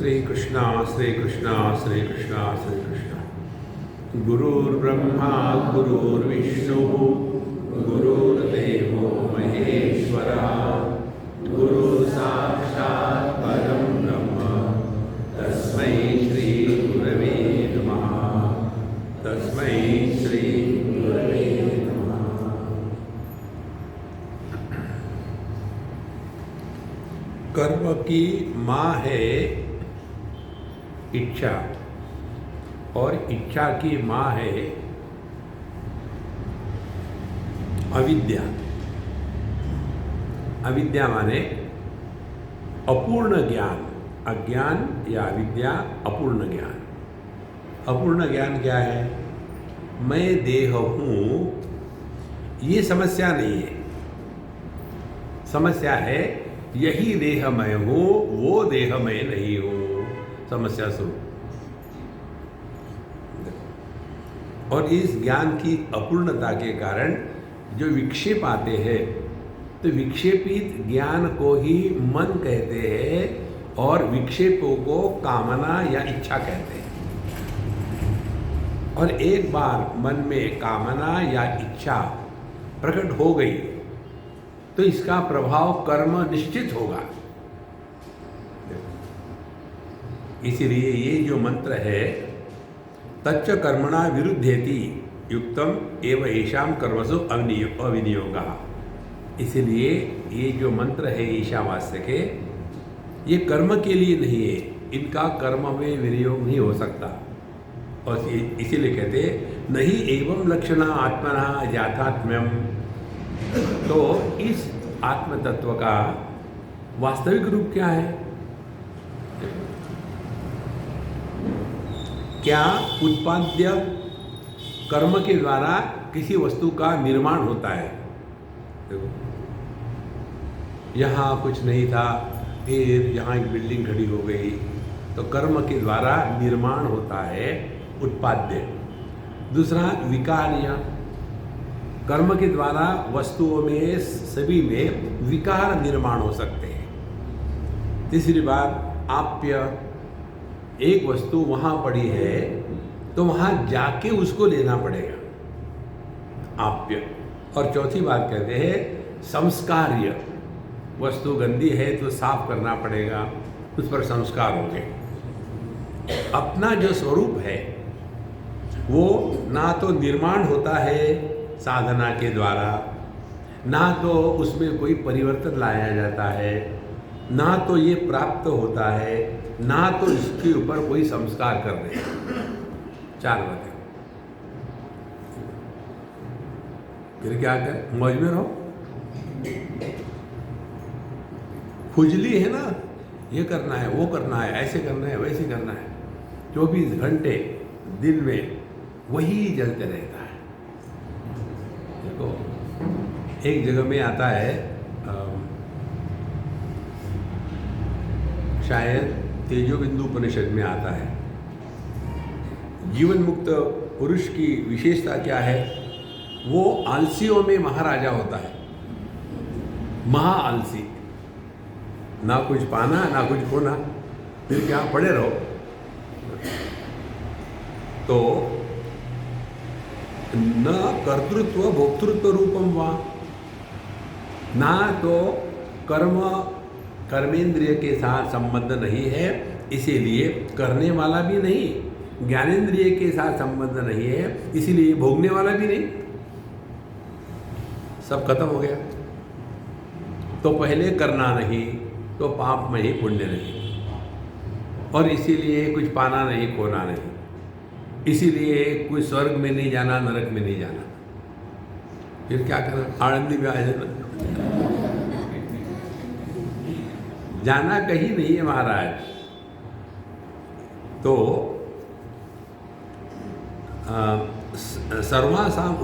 श्री कृष्णा श्री कृष्णा श्री कृष्णा श्री कृष्णा। गुरुर्ब्रह्मा गुरुर्विष्णु गुरुर्देवो महेश्वरः गुरु साक्षात् परं ब्रह्म तस्मै श्री गुरवे नमः। तस्मै श्री गुरवे नमः। कर्म की माँ है इच्छा और इच्छा की माँ है अविद्या। अविद्या माने अपूर्ण ज्ञान, अज्ञान या अविद्या, अपूर्ण ज्ञान। अपूर्ण ज्ञान क्या है? मैं देह हूँ, ये समस्या नहीं है। समस्या है यही देह मैं हूँ, वो देह मैं नहीं हूँ। समस्या शुरू। और इस ज्ञान की अपूर्णता के कारण जो विक्षेप आते हैं, तो विक्षेपित ज्ञान को ही मन कहते हैं और विक्षेपों को कामना या इच्छा कहते हैं। और एक बार मन में कामना या इच्छा प्रकट हो गई तो इसका प्रभाव कर्म निश्चित होगा। इसीलिए ये जो मंत्र है तच्च कर्मणा विरुद्धेति युक्तम एव येषां कर्मसु अविनियोगः। इसलिए ये जो मंत्र है ईशावास्य के, ये कर्म के लिए नहीं है, इनका कर्म में विनियोग नहीं हो सकता। और इसीलिए कहते नहीं एवं लक्षणा आत्मना जातात्म्यम। तो इस आत्म तत्व का वास्तविक रूप क्या है? क्या उत्पाद्य कर्म के द्वारा किसी वस्तु का निर्माण होता है? देखो, यहाँ कुछ नहीं था, फिर यहाँ एक बिल्डिंग खड़ी हो गई, तो कर्म के द्वारा निर्माण होता है उत्पाद्य। दूसरा विकार्य, कर्म के द्वारा वस्तुओं में सभी में विकार निर्माण हो सकते हैं। तीसरी बात आप्य, एक वस्तु वहाँ पड़ी है तो वहाँ जाके उसको लेना पड़ेगा, आप्य। और चौथी बात कहते हैं संस्कार्य, वस्तु गंदी है तो साफ करना पड़ेगा, उस पर संस्कार होंगे। अपना जो स्वरूप है वो ना तो निर्माण होता है साधना के द्वारा, ना तो उसमें कोई परिवर्तन लाया जाता है, ना तो ये प्राप्त होता है, ना तो इसके ऊपर कोई संस्कार कर रहे हैं। चार बातें। फिर क्या कर, मौज में रहो। खुजली है ना, ये करना है, वो करना है, ऐसे करना है, वैसे करना है, 24 घंटे दिन में वही जलते रहता है। देखो, एक जगह में आता है, शायद तेजोबिंदु उपनिषद में आता है, जीवन मुक्त पुरुष की विशेषता क्या है? वो आलसियों में महाराजा होता है, महा आलसी। ना कुछ पाना ना कुछ खोना, फिर क्या पड़े रहो। तो न कर्तृत्व भोक्तृत्व रूपम वा, ना तो कर्मेंद्रिय के साथ संबंध नहीं है, इसीलिए करने वाला भी नहीं, ज्ञानेंद्रिय के साथ संबंध नहीं है, इसीलिए भोगने वाला भी नहीं। सब खत्म हो गया। तो पहले करना नहीं, तो पाप में ही पुण्य नहीं, और इसीलिए कुछ पाना नहीं, खोना नहीं, इसीलिए कोई स्वर्ग में नहीं जाना, नरक में नहीं जाना। फिर क्या करना? आनंदी में आ जाना। जाना कहीं नहीं है महाराज। तो सर्वासाम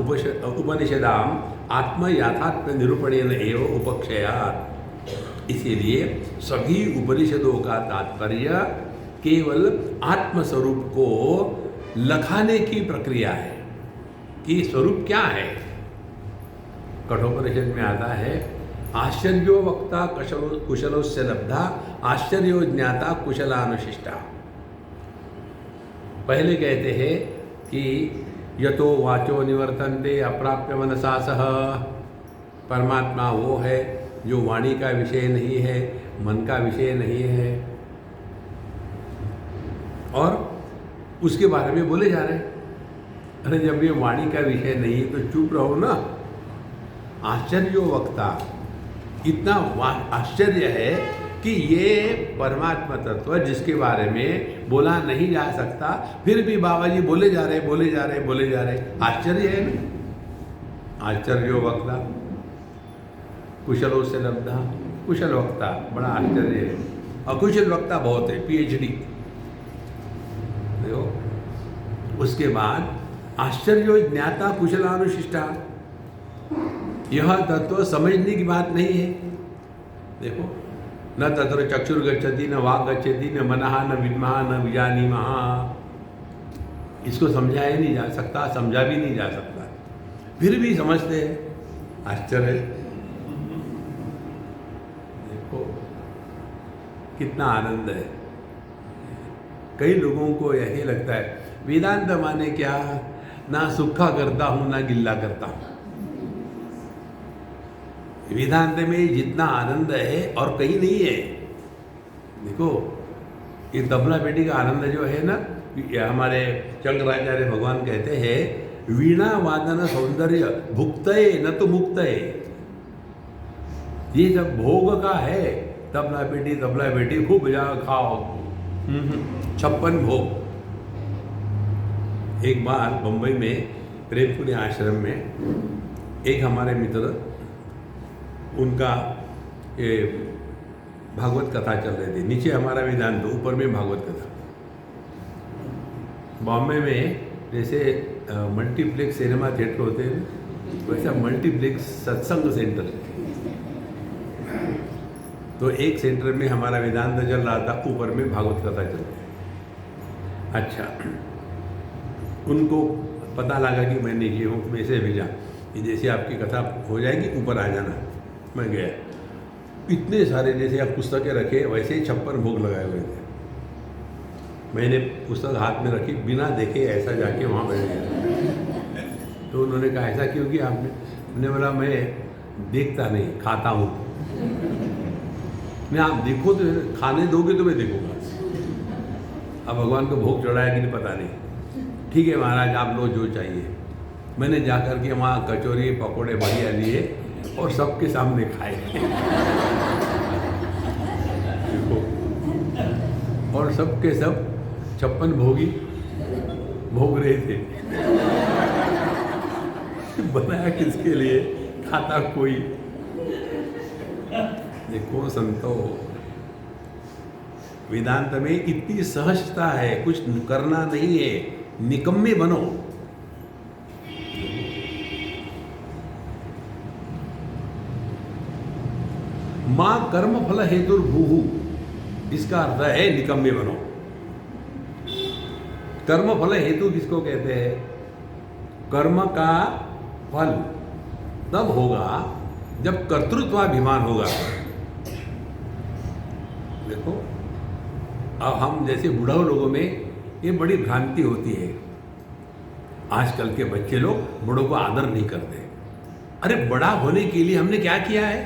उपनिषदाम आत्म याथात्म्य निरूपणेन एव उपक्षयात्। इसीलिए सभी उपनिषदों का तात्पर्य केवल आत्मस्वरूप को लखाने की प्रक्रिया है कि स्वरूप क्या है। कठोपनिषद में आता है आश्चर्यो वक्ता कुशलोस्य लब्धा, आश्चर्यो ज्ञाता कुशलानुशिष्टा। पहले कहते हैं कि यतो वाचो निवर्तन्ते अप्राप्य मनसा सह, परमात्मा वो है जो वाणी का विषय नहीं है, मन का विषय नहीं है, और उसके बारे में बोले जा रहे हैं। अरे जब ये वाणी का विषय नहीं तो चुप रहो ना। आश्चर्यो वक्ता, इतना आश्चर्य है कि ये परमात्मा तत्व जिसके बारे में बोला नहीं जा सकता, फिर भी बाबा जी बोले जा रहे, बोले जा रहे, बोले जा रहे। आश्चर्य है ना। आश्चर्यो वक्ता कुशलों से लब्धा, कुशल वक्ता बड़ा आश्चर्य है, अकुशल वक्ता बहुत है, पीएचडी। देखो, उसके बाद आश्चर्यो ज्ञाता कुशलानुशिष्टा, यह तत्व समझने की बात नहीं है। देखो, न तत्र चक्षुर्गच्छति न वाक् गच्छति न मनः न विद्मः न विजानीमः, इसको समझाया नहीं जा सकता, समझा भी नहीं जा सकता, फिर भी समझते हैं। आश्चर्य। देखो कितना आनंद है। कई लोगों को यही लगता है वेदांत माने क्या, ना सूखा करता हूँ ना गिल्ला करता हूँ। वेदांत में जितना आनंद है और कहीं नहीं है। देखो, ये तबला पेटी का आनंद जो है ना, हमारे शंकराचार्य भगवान कहते हैं वीणा वादन सौंदर्य भुक्तये न तो मुक्तये। ये सब भोग का है। तबला पेटी खूब बजाओ, खाओ, 56 भोग। एक बार बम्बई में प्रेमपुरी आश्रम में एक हमारे मित्र, उनका ये भागवत कथा चल रही थी। नीचे हमारा वेदांत, ऊपर में भागवत कथा। बॉम्बे में जैसे मल्टीप्लेक्स सिनेमा थिएटर होते हैं, वैसा मल्टीप्लेक्स सत्संग सेंटर। तो एक सेंटर में हमारा वेदांत चल रहा था, ऊपर में भागवत कथा चल रही है। अच्छा, उनको पता लगा कि मैं नीचे हूँ, मैसेज भेजा कि जैसे आपकी कथा हो जाएगी ऊपर आ जाना। मैं गया, इतने सारे जैसे आप पुस्तकें रखे वैसे ही 56 भोग लगाए हुए थे। मैंने पुस्तक हाथ में रखी, बिना देखे ऐसा जाके वहाँ बैठ गया। तो उन्होंने कहा ऐसा क्यों किया आपने? मैंने बोला मैं देखता नहीं, खाता हूँ। नहीं, आप देखो तो खाने दोगे तो मैं देखूँगा। अब भगवान को भोग चढ़ाया कि नहीं पता नहीं। ठीक है महाराज, आप लो जो चाहिए। मैंने जा कर के वहाँ कचौरी पकोड़े बढ़िया लिए और सबके सामने खाए। और सबके सब 56 भोगी भोग रहे थे। बनाया किसके लिए? खाता कोई। देखो संतो, वेदांत में इतनी सहजता है, कुछ करना नहीं है, निकम्मे बनो। मां कर्म फल हेतुर्भूः, इसका अर्थ है निकम्मे बनो। कर्म फल हेतु किसको कहते हैं? कर्म का फल तब होगा जब कर्तृत्वाभिमान होगा। देखो, अब हम जैसे बुढ़ाऊ लोगों में ये बड़ी भ्रांति होती है। आजकल के बच्चे लोग बड़ों को आदर नहीं करते। अरे बड़ा होने के लिए हमने क्या किया है?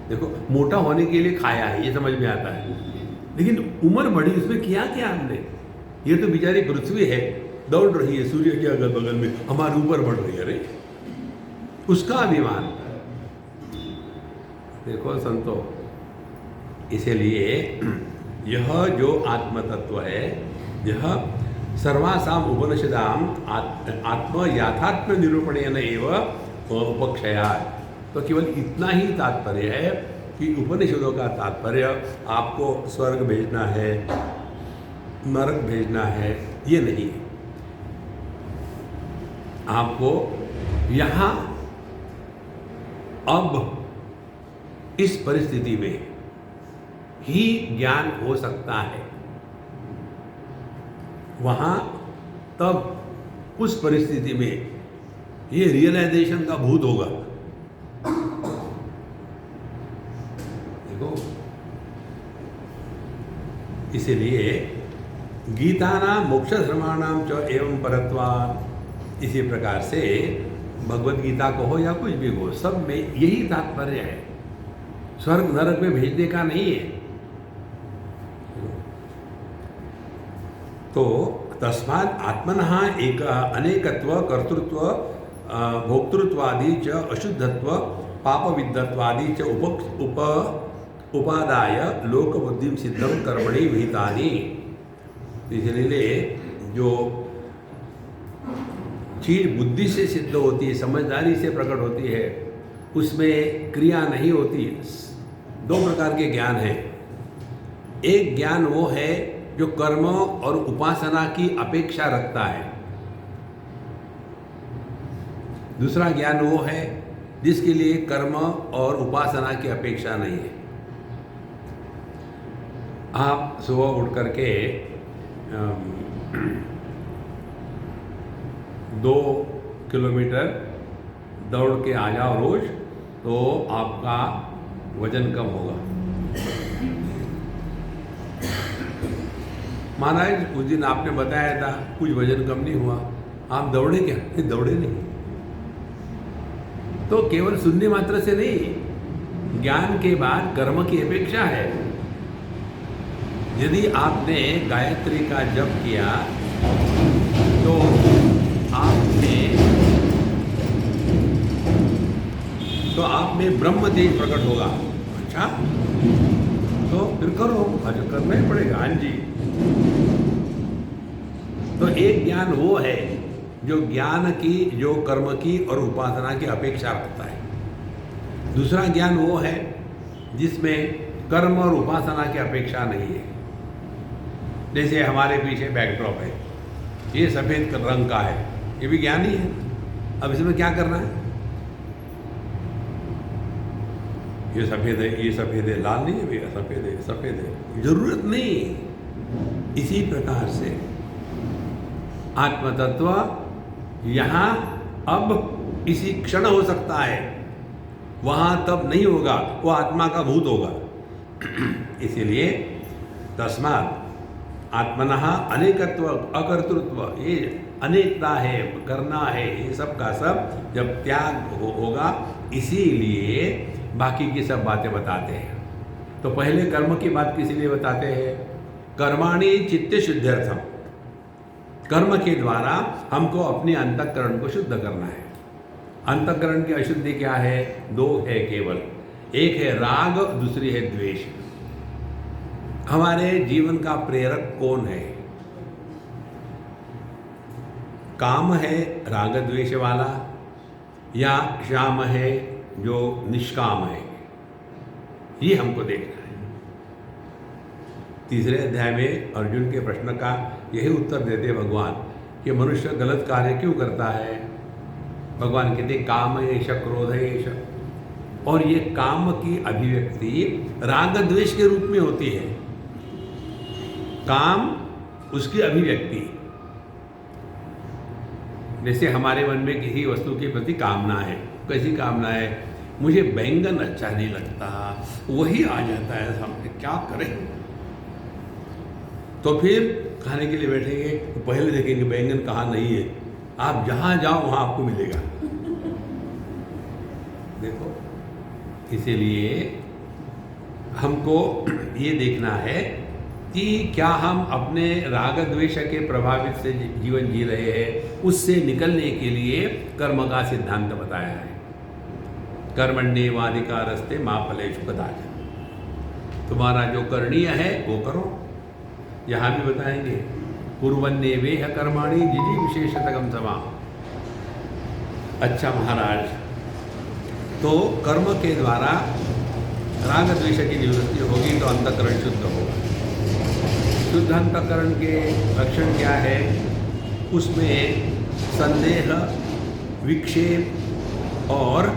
देखो, मोटा होने के लिए खाया है, ये समझ में आता है, लेकिन उम्र बढ़ी, उसमें किया क्या हमने? ये तो बेचारी पृथ्वी है, दौड़ रही है सूर्य के अगल बगल में, हमारे ऊपर बढ़ रही है। अरे उसका अभिमान। देखो संतो, इसलिए यह जो आत्म तत्व है, यह सर्वासाम उपनिषदाम आत्म याथात्म निरूपणेन एव उपक्षया। तो केवल इतना ही तात्पर्य है कि उपनिषदों का तात्पर्य आपको स्वर्ग भेजना है, नरक भेजना है, ये नहीं है। आपको यहाँ अब इस परिस्थिति में ही ज्ञान हो सकता है, वहाँ तब उस परिस्थिति में ये रियलाइजेशन का भूत होगा देखो, इसीलिए गीतानां मोक्षधर्माणां च एवं परत्वात्, इसी प्रकार से भगवत गीता को हो या कुछ भी हो, सब में यही तात्पर्य है, स्वर्ग नरक में भेजने का नहीं है। तो तस्मात् आत्मनः एक अनेकत्व कर्तृत्व भोक्तृत्वादि च अशुद्धत्व पापविद्धत्वादि च उपादाय लोकबुद्धिं सिद्धं कर्मणि विहितानि। इसलिए जो चीज बुद्धि से सिद्ध होती है, समझदारी से प्रकट होती है, उसमें क्रिया नहीं होती। दो प्रकार के ज्ञान हैं। एक ज्ञान वो है जो कर्म और उपासना की अपेक्षा रखता है। दूसरा ज्ञान वो है जिसके लिए कर्म और उपासना की अपेक्षा नहीं है। आप सुबह उठ करके 2 किलोमीटर दौड़ के आ जाओ रोज, तो आपका वजन कम होगा। महाराज उस दिन आपने बताया था कुछ वजन कम नहीं हुआ, आप दौड़े क्या? नहीं दौड़े नहीं। तो केवल सुनने मात्र से नहीं, ज्ञान के बाद कर्म की अपेक्षा है। यदि आपने गायत्री का जप किया तो आप में ब्रह्म तेज प्रकट होगा। अच्छा, तो फिर करो, अच्छा करना ही पड़ेगा। हाँ जी। तो एक ज्ञान वो है जो ज्ञान की, जो कर्म की और उपासना की अपेक्षा रखता है। दूसरा ज्ञान वो है जिसमें कर्म और उपासना की अपेक्षा नहीं है। जैसे हमारे पीछे बैकड्रॉप है, ये सफ़ेद रंग का है, ये भी ज्ञान ही है। अब इसमें क्या करना है? ये सफ़ेद है, ये सफ़ेद है, लाल नहीं है भैया, सफ़ेद है, सफ़ेद है, जरूरत नहीं। इसी प्रकार से आत्मतत्व यहाँ अब इसी क्षण हो सकता है, वहाँ तब नहीं होगा, वो आत्मा का भूत होगा। इसीलिए तस्मात् आत्मनः अनेकत्व अकर्तृत्व, ये अनेकता है, करना है, ये सब का सब जब त्याग होगा, इसीलिए बाकी की सब बातें बताते हैं। तो पहले कर्म की बात किस लिए बताते हैं? कर्माणि चित्त शुद्ध्यर्थम, कर्म के द्वारा हमको अपने अंतःकरण को शुद्ध करना है। अंतःकरण की अशुद्धि क्या है? 2 है केवल, एक है राग, दूसरी है द्वेष। हमारे जीवन का प्रेरक कौन है? काम है राग द्वेष वाला, या श्याम है जो निष्काम है? ये हमको देखना है। तीसरे अध्याय में अर्जुन के प्रश्न का यही उत्तर देते भगवान कि मनुष्य गलत कार्य क्यों करता है। भगवान कहते काम एष क्रोध एष, और ये काम की अभिव्यक्ति राग द्वेष के रूप में होती है। काम उसकी अभिव्यक्ति, जैसे हमारे मन में किसी वस्तु के प्रति कामना है। कैसी कामना है? मुझे बैंगन अच्छा नहीं लगता, वही आ जाता है सामने, क्या करें? तो फिर खाने के लिए बैठेंगे तो पहले देखेंगे बैंगन कहाँ नहीं है, आप जहाँ जाओ वहाँ आपको मिलेगा। देखो, इसीलिए हमको ये देखना है कि क्या हम अपने राग द्वेष के प्रभावित से जीवन जी रहे हैं। उससे निकलने के लिए कर्म का सिद्धांत बताया है। कर्मण्येवाधिकारस्ते मा फलेषु कदाचन, तुम्हारा जो करणीय है वो करो। यहाँ भी बताएंगे कुर्वन्नेवेह कर्माणि जिजी विशेषतगम समा। अच्छा महाराज, तो कर्म के द्वारा राग द्वेष की निवृत्ति होगी तो अंतःकरण शुद्ध होगा। शुद्ध अंतःकरण के लक्षण क्या है? उसमें संदेह, विक्षेप और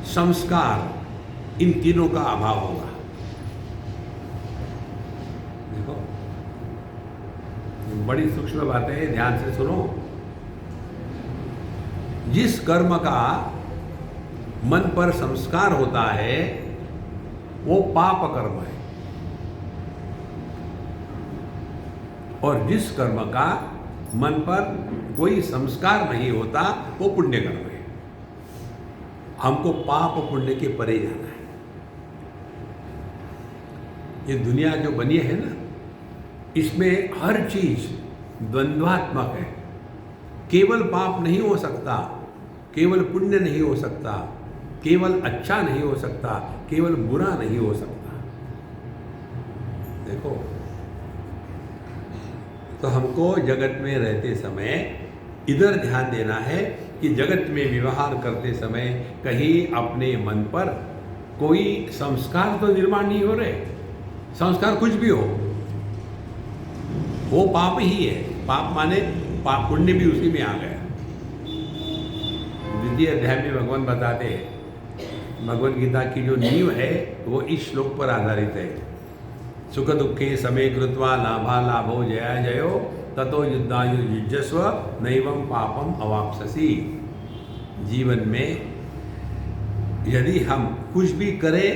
संस्कार, इन तीनों का अभाव होगा। देखो, बड़ी सूक्ष्म बातें हैं, ध्यान से सुनो। जिस कर्म का मन पर संस्कार होता है वो पाप कर्म है, और जिस कर्म का मन पर कोई संस्कार नहीं होता वो पुण्य कर्म है। हमको पाप पुण्य के परे जाना है। ये दुनिया जो बनी है ना, इसमें हर चीज द्वंद्वात्मक है। केवल पाप नहीं हो सकता, केवल पुण्य नहीं हो सकता, केवल अच्छा नहीं हो सकता, केवल बुरा नहीं हो सकता। देखो, तो हमको जगत में रहते समय इधर ध्यान देना है कि जगत में व्यवहार करते समय कहीं अपने मन पर कोई संस्कार तो निर्माण नहीं हो रहे। संस्कार कुछ भी हो, वो पाप ही है। पाप माने पाप, पुण्य भी उसी में आ गया। द्वितीय अध्याय में भगवान बताते हैं, भगवद गीता की जो नींव है वो इस श्लोक पर आधारित है। सुख दुखे समे कृत्वा लाभा लाभो जया जयो ततो युद्धायु युजस्व नैवं पापम अवाप्स्यसि। जीवन में यदि हम कुछ भी करें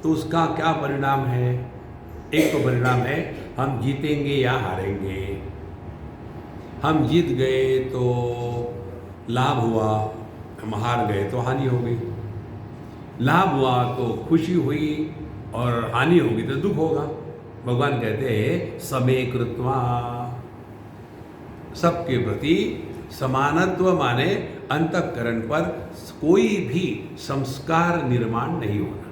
तो उसका क्या परिणाम है? एक तो परिणाम है हम जीतेंगे या हारेंगे। हम जीत गए तो लाभ हुआ, हम हार गए तो हानि हो गई। लाभ हुआ तो खुशी हुई और हानि होगी तो दुख होगा। भगवान कहते हैं समे कृत्वा, सबके प्रति समानत्व माने अंतःकरण पर कोई भी संस्कार निर्माण नहीं होना।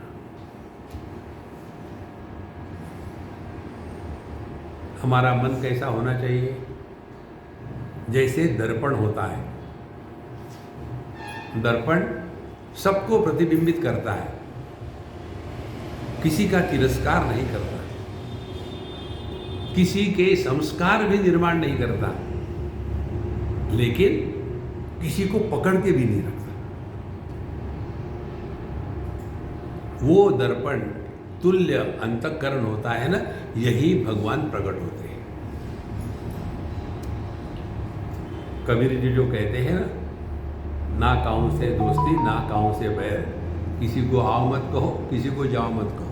हमारा मन कैसा होना चाहिए? जैसे दर्पण होता है। दर्पण सबको प्रतिबिंबित करता है, किसी का तिरस्कार नहीं करता, किसी के संस्कार भी निर्माण नहीं करता, लेकिन किसी को पकड़ के भी नहीं रखता। वो दर्पण तुल्य अंतःकरण होता है ना, यही भगवान प्रकट होते हैं। कबीर जी जो कहते हैं ना काऊ से दोस्ती ना काऊ से बैर, किसी को आओ मत कहो, किसी को जाओ मत कहो।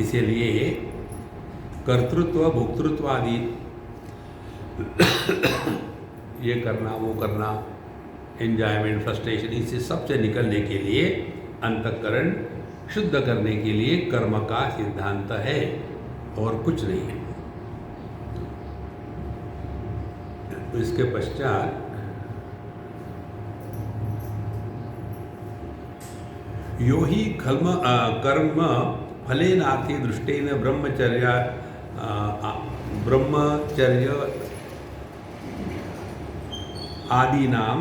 इसीलिए कर्तृत्व भोक्तृत्व आदि ये करना वो करना, एंजॉयमेंट, फ्रस्ट्रेशन, इससे सबसे निकलने के लिए, अंतःकरण शुद्ध करने के लिए कर्म का सिद्धांत है और कुछ नहीं है। तो इसके पश्चात यो ही कर्म फलेनार्थी दृष्टेन ब्रह्मचर्य आदीनां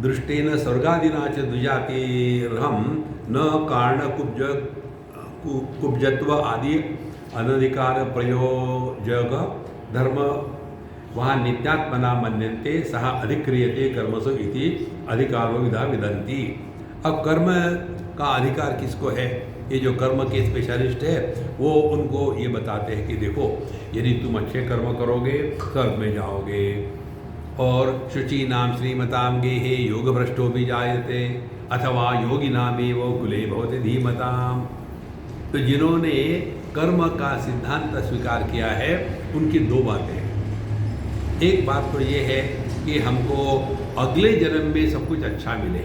दृष्टेन स्वर्गादीना च द्विजातिर्हं न कारण कुब्जत्व आदि अनधिकार प्रयोजक धर्म वहाँ नित्यात्मना मन्यन्ते सह अधिक्रियते कर्मसु इति अधिकारो विधा विदन्ति। अब कर्म का अधिकार किसको है? ये जो कर्म के स्पेशलिस्ट है वो उनको ये बताते हैं कि देखो, यदि तुम अच्छे कर्म करोगे स्वर्ग में जाओगे, और शुचि नाम श्रीमताम गेहे योग भ्रष्टो भी जायते अथवा योगी नामे वो कुले भवते धीमताम। तो जिन्होंने कर्म का सिद्धांत स्वीकार किया है उनकी दो बातें हैं। एक बात तो ये है कि हमको अगले जन्म में सब कुछ अच्छा मिले,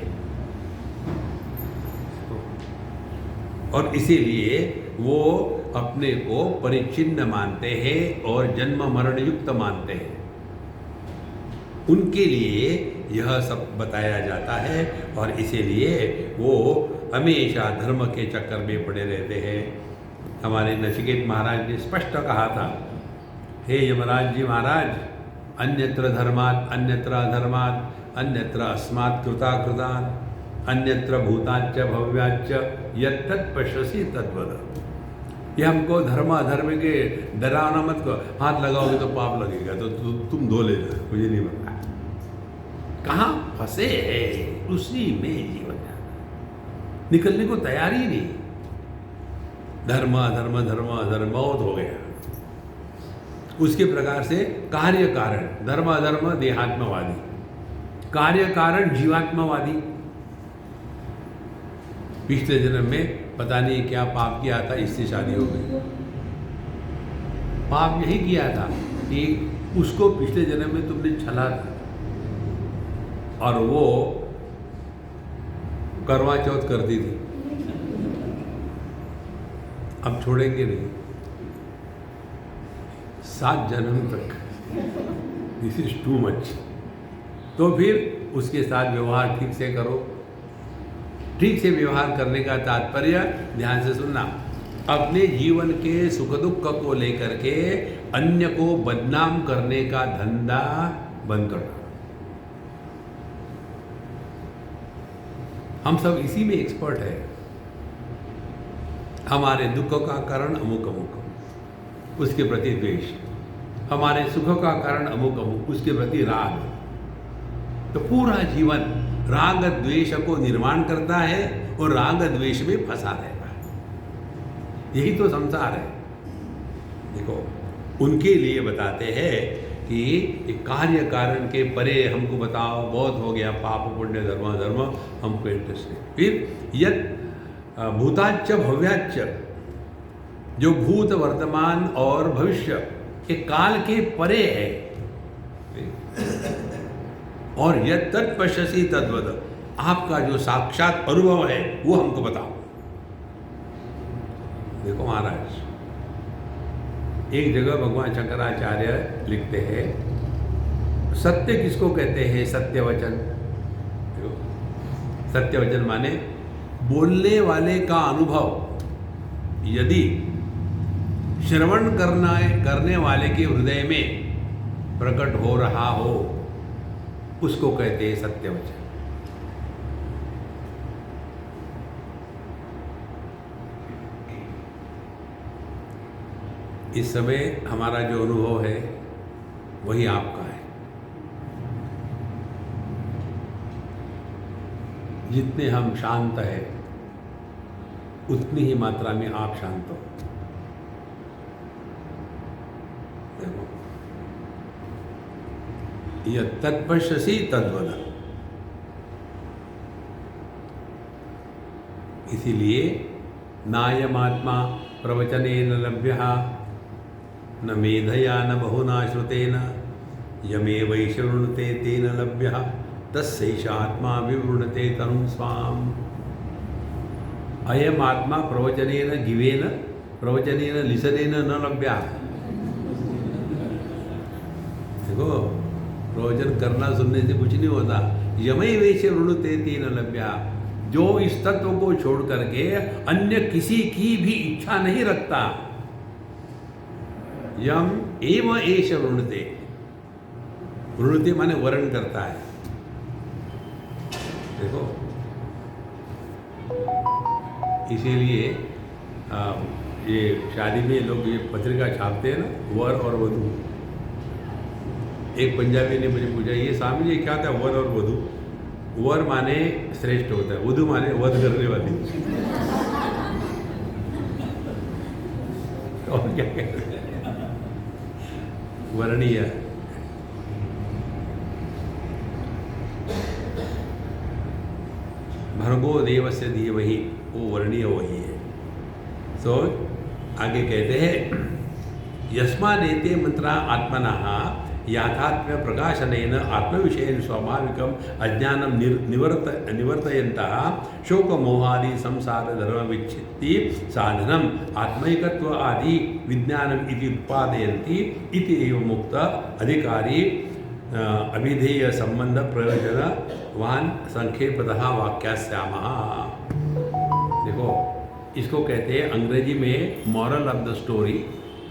और इसीलिए वो अपने को परिच्छिन्न मानते हैं और जन्म मरण युक्त मानते हैं। उनके लिए यह सब बताया जाता है और इसीलिए वो हमेशा धर्म के चक्कर में पड़े रहते हैं। हमारे नचिकेत महाराज ने स्पष्ट कहा था, हे यमराज जी महाराज, अन्यत्र धर्मात् अन्यत्र अधर्मात् अन्यत्र अस्मात् कृता कृतात् अन्यत्र भूताच्च भव्याच्च यत्तत् पश्यसि तद्वद। ये हमको धर्म अधर्म के डराना मत करो, हाथ लगाओगे तो पाप लगेगा तो तुम धो ले जाओ, मुझे नहीं पता। कहाँ फंसे है उसी में जीवन निकलने को तैयार ही नहीं। धर्म अधर्म धर्म अधर्म बहुत हो गया। उसके प्रकार से कार्य कारण, धर्म अधर्म देहात्मवादी, कार्य कारण जीवात्मावादी, पिछले जन्म में पता नहीं क्या पाप किया था, इससे शादी हो गई। पाप यही किया था कि उसको पिछले जन्म में तुमने छला था और वो करवा चौथ करती थी, अब छोड़ेंगे नहीं 7 जन्म तक। This is too much. तो फिर उसके साथ व्यवहार ठीक से करो। ठीक से व्यवहार करने का तात्पर्य, ध्यान से सुनना, अपने जीवन के सुख दुख को लेकर के अन्य को बदनाम करने का धंधा बंद करना। हम सब इसी में एक्सपर्ट है। हमारे दुख का कारण अमुक अमुक, उसके प्रति द्वेष। हमारे सुख का कारण अमुक अमुक, उसके प्रति राग। तो पूरा जीवन राग द्वेष को निर्माण करता है और राग द्वेष में फंसा रहता है। यही तो संसार है। देखो, उनके लिए बताते हैं कि कार्य कारण के परे हमको बताओ, बहुत हो गया पाप पुण्य धर्म धर्म, हमको इंटरेस्ट है। फिर यत् भूताच्च भव्याच्च, जो भूत वर्तमान और भविष्य के काल के परे है, और यत् तत्पश्यसि तद्वद, आपका जो साक्षात अनुभव है वो हमको बताओ। देखो महाराज, एक जगह भगवान शंकराचार्य लिखते हैं, सत्य किसको कहते हैं? सत्यवचन। सत्यवचन माने बोलने वाले का अनुभव यदि श्रवण करने वाले के हृदय में प्रकट हो रहा हो, उसको कहते हैं सत्यवचन। इस समय हमारा जो अनुभव है वही आपका है। जितने हम शांत हैं उतनी ही मात्रा में आप शांत हो। देखो, यह तत्पश्यसि तद्वद। इसीलिए नायमात्मा प्रवचनेन लभ्यः न मेधया न बहुना श्रुतेन यमेवैष वृणुते तेन लभ्यः तस्यैष आत्मा विवृणते तनुं स्वाम्। अयम आत्मा प्रवचनेन गिवेन प्रवचनेन लिसनेन न लभ्यः। देखो, प्रवचन करना सुनने से कुछ नहीं होता। यमैवैष वृणुते तेन लभ्यः, जो इस तत्व को छोड़ करके अन्य किसी की भी इच्छा नहीं रखता, यम एव एष वृणुते। वृणुते माने वर्ण करता है। देखो, इसीलिए ये शादी में लोग ये पत्रिका छापते हैं ना, वर और वधू। एक पंजाबी ने मुझे पूछा, ये स्वामी जी क्या था वर और वधू? वर माने श्रेष्ठ होता है, वधू माने वध करने वाली। और क्या कहते हैं? वर्णीय। भर्गो देवस्य धीमहि, वो वर्णीय वही है। सो आगे कहते हैं, यस्मादेते मंत्रा आत्मनः याथात्म्य प्रकाशनेन आत्मविषयेन स्वाभाविकम अज्ञानम निवर्तयन्तः शोक मोहादि संसार धर्म विच्छित्ति साधनम आत्मैकत्व आदि विज्ञानम इति उत्पादयन्ति इति एव मुक्त अधिकारी अभिधेय संबंध प्रयोजनवान संक्षेपतः वाक्यास्यामः। देखो, इसको कहते हैं अंग्रेजी में मॉरल ऑफ द स्टोरी,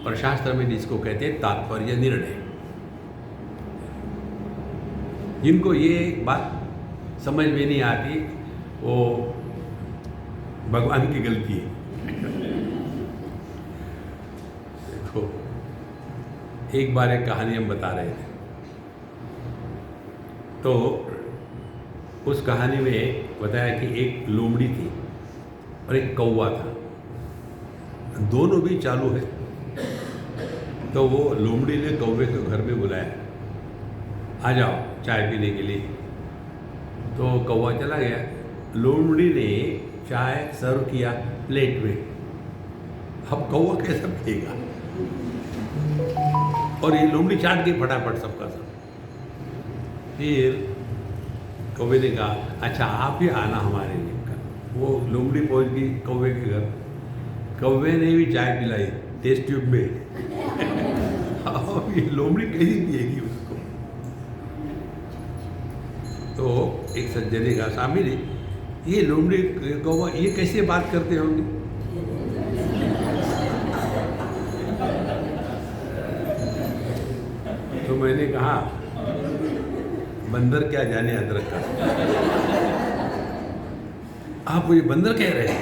और शास्त्र में इसको कहते हैं तात्पर्य निर्णय। जिनको ये बात समझ में नहीं आती वो भगवान की गलती है। देखो, एक बार एक कहानी हम बता रहे थे, तो उस कहानी में बताया कि एक लोमड़ी थी और एक कौवा था, दोनों भी चालू है। तो वो लोमड़ी ने कौवे को घर में बुलाया, आ जाओ चाय पीने के लिए। तो कौवा चला गया। लोमड़ी ने चाय सर्व किया प्लेट में। अब कौवा कैसा पिएगा? और ये लोमड़ी चाट गई फटाफट सबका सब। फिर कौवे ने कहा, अच्छा आप ही आना हमारे लिए। वो लोमड़ी पहुंच गई कौवे के घर। कौवे ने भी चाय पिलाई टेस्ट ट्यूब में। अब ये लोमड़ी कैसी पिएगी उसको? तो एक सज्जन ने कहा, स्वामी जी ये लोमड़ी कौवा ये कैसे बात करते होंगे? तो मैंने कहा, बंदर क्या जाने अदरक का। आप मुझे बंदर कह रहे हैं?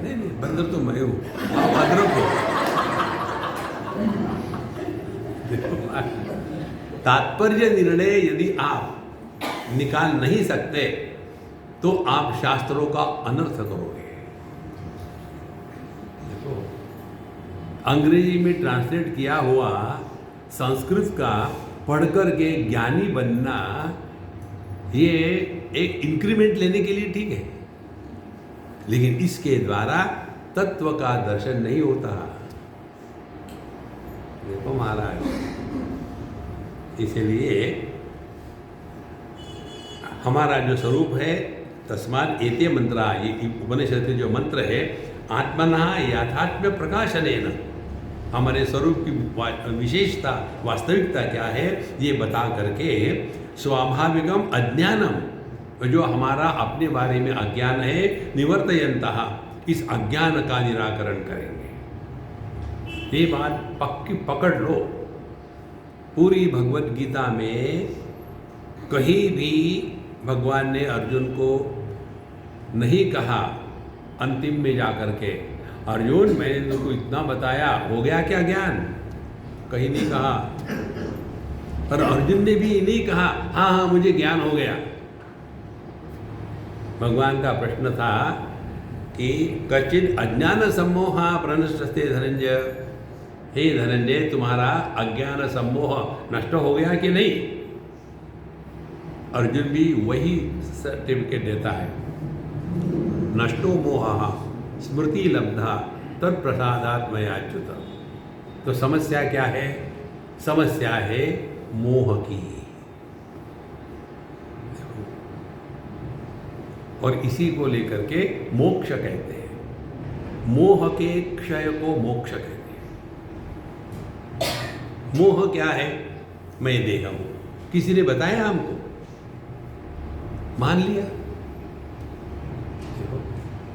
नहीं नहीं, बंदर तो मैं हूं, आप अदरक हो। तात्पर्य निर्णय यदि आप निकाल नहीं सकते तो आप शास्त्रों का अनर्थ करोगे। देखो, अंग्रेजी में ट्रांसलेट किया हुआ संस्कृत का पढ़कर के ज्ञानी बनना ये एक इंक्रीमेंट लेने के लिए ठीक है, लेकिन इसके द्वारा तत्व का दर्शन नहीं होता। देखो महाराज, इसलिए हमारा जो स्वरूप है, तस्मात् एते मंत्रा, ये उपनिषद के जो मंत्र है, आत्मना याथात्म्य प्रकाशनेन, हमारे स्वरूप की विशेषता वास्तविकता क्या है ये बता करके स्वाभाविकम अज्ञानम, जो हमारा अपने बारे में अज्ञान है, निवर्तयन्तः, इस अज्ञान का निराकरण करेंगे। ये बात पक्की पकड़ लो। पूरी भगवत गीता में कहीं भी भगवान ने अर्जुन को नहीं कहा अंतिम में जाकर के, अर्जुन मैंने तुमको इतना बताया, हो गया क्या ज्ञान? कहीं नहीं कहा। और अर्जुन ने भी नहीं कहा हाँ हाँ मुझे ज्ञान हो गया। भगवान का प्रश्न था कि कचित अज्ञान सम्मोहा प्रणष्टस्ते धनंजय, हे धनंजय तुम्हारा अज्ञान सम्मोह नष्ट हो गया कि नहीं? अर्जुन भी वही सर्टिफिकेट देता है, नष्टो मोहा स्मृति लब्धा तत्प्रसादात् मयाच्युत। तो समस्या क्या है? समस्या है मोह की। और इसी को लेकर के मोक्ष कहते हैं। मोह के क्षय को मोक्ष कहते हैं। मोह क्या है? मैं देह हूं, किसी ने बताया हमको, मान लिया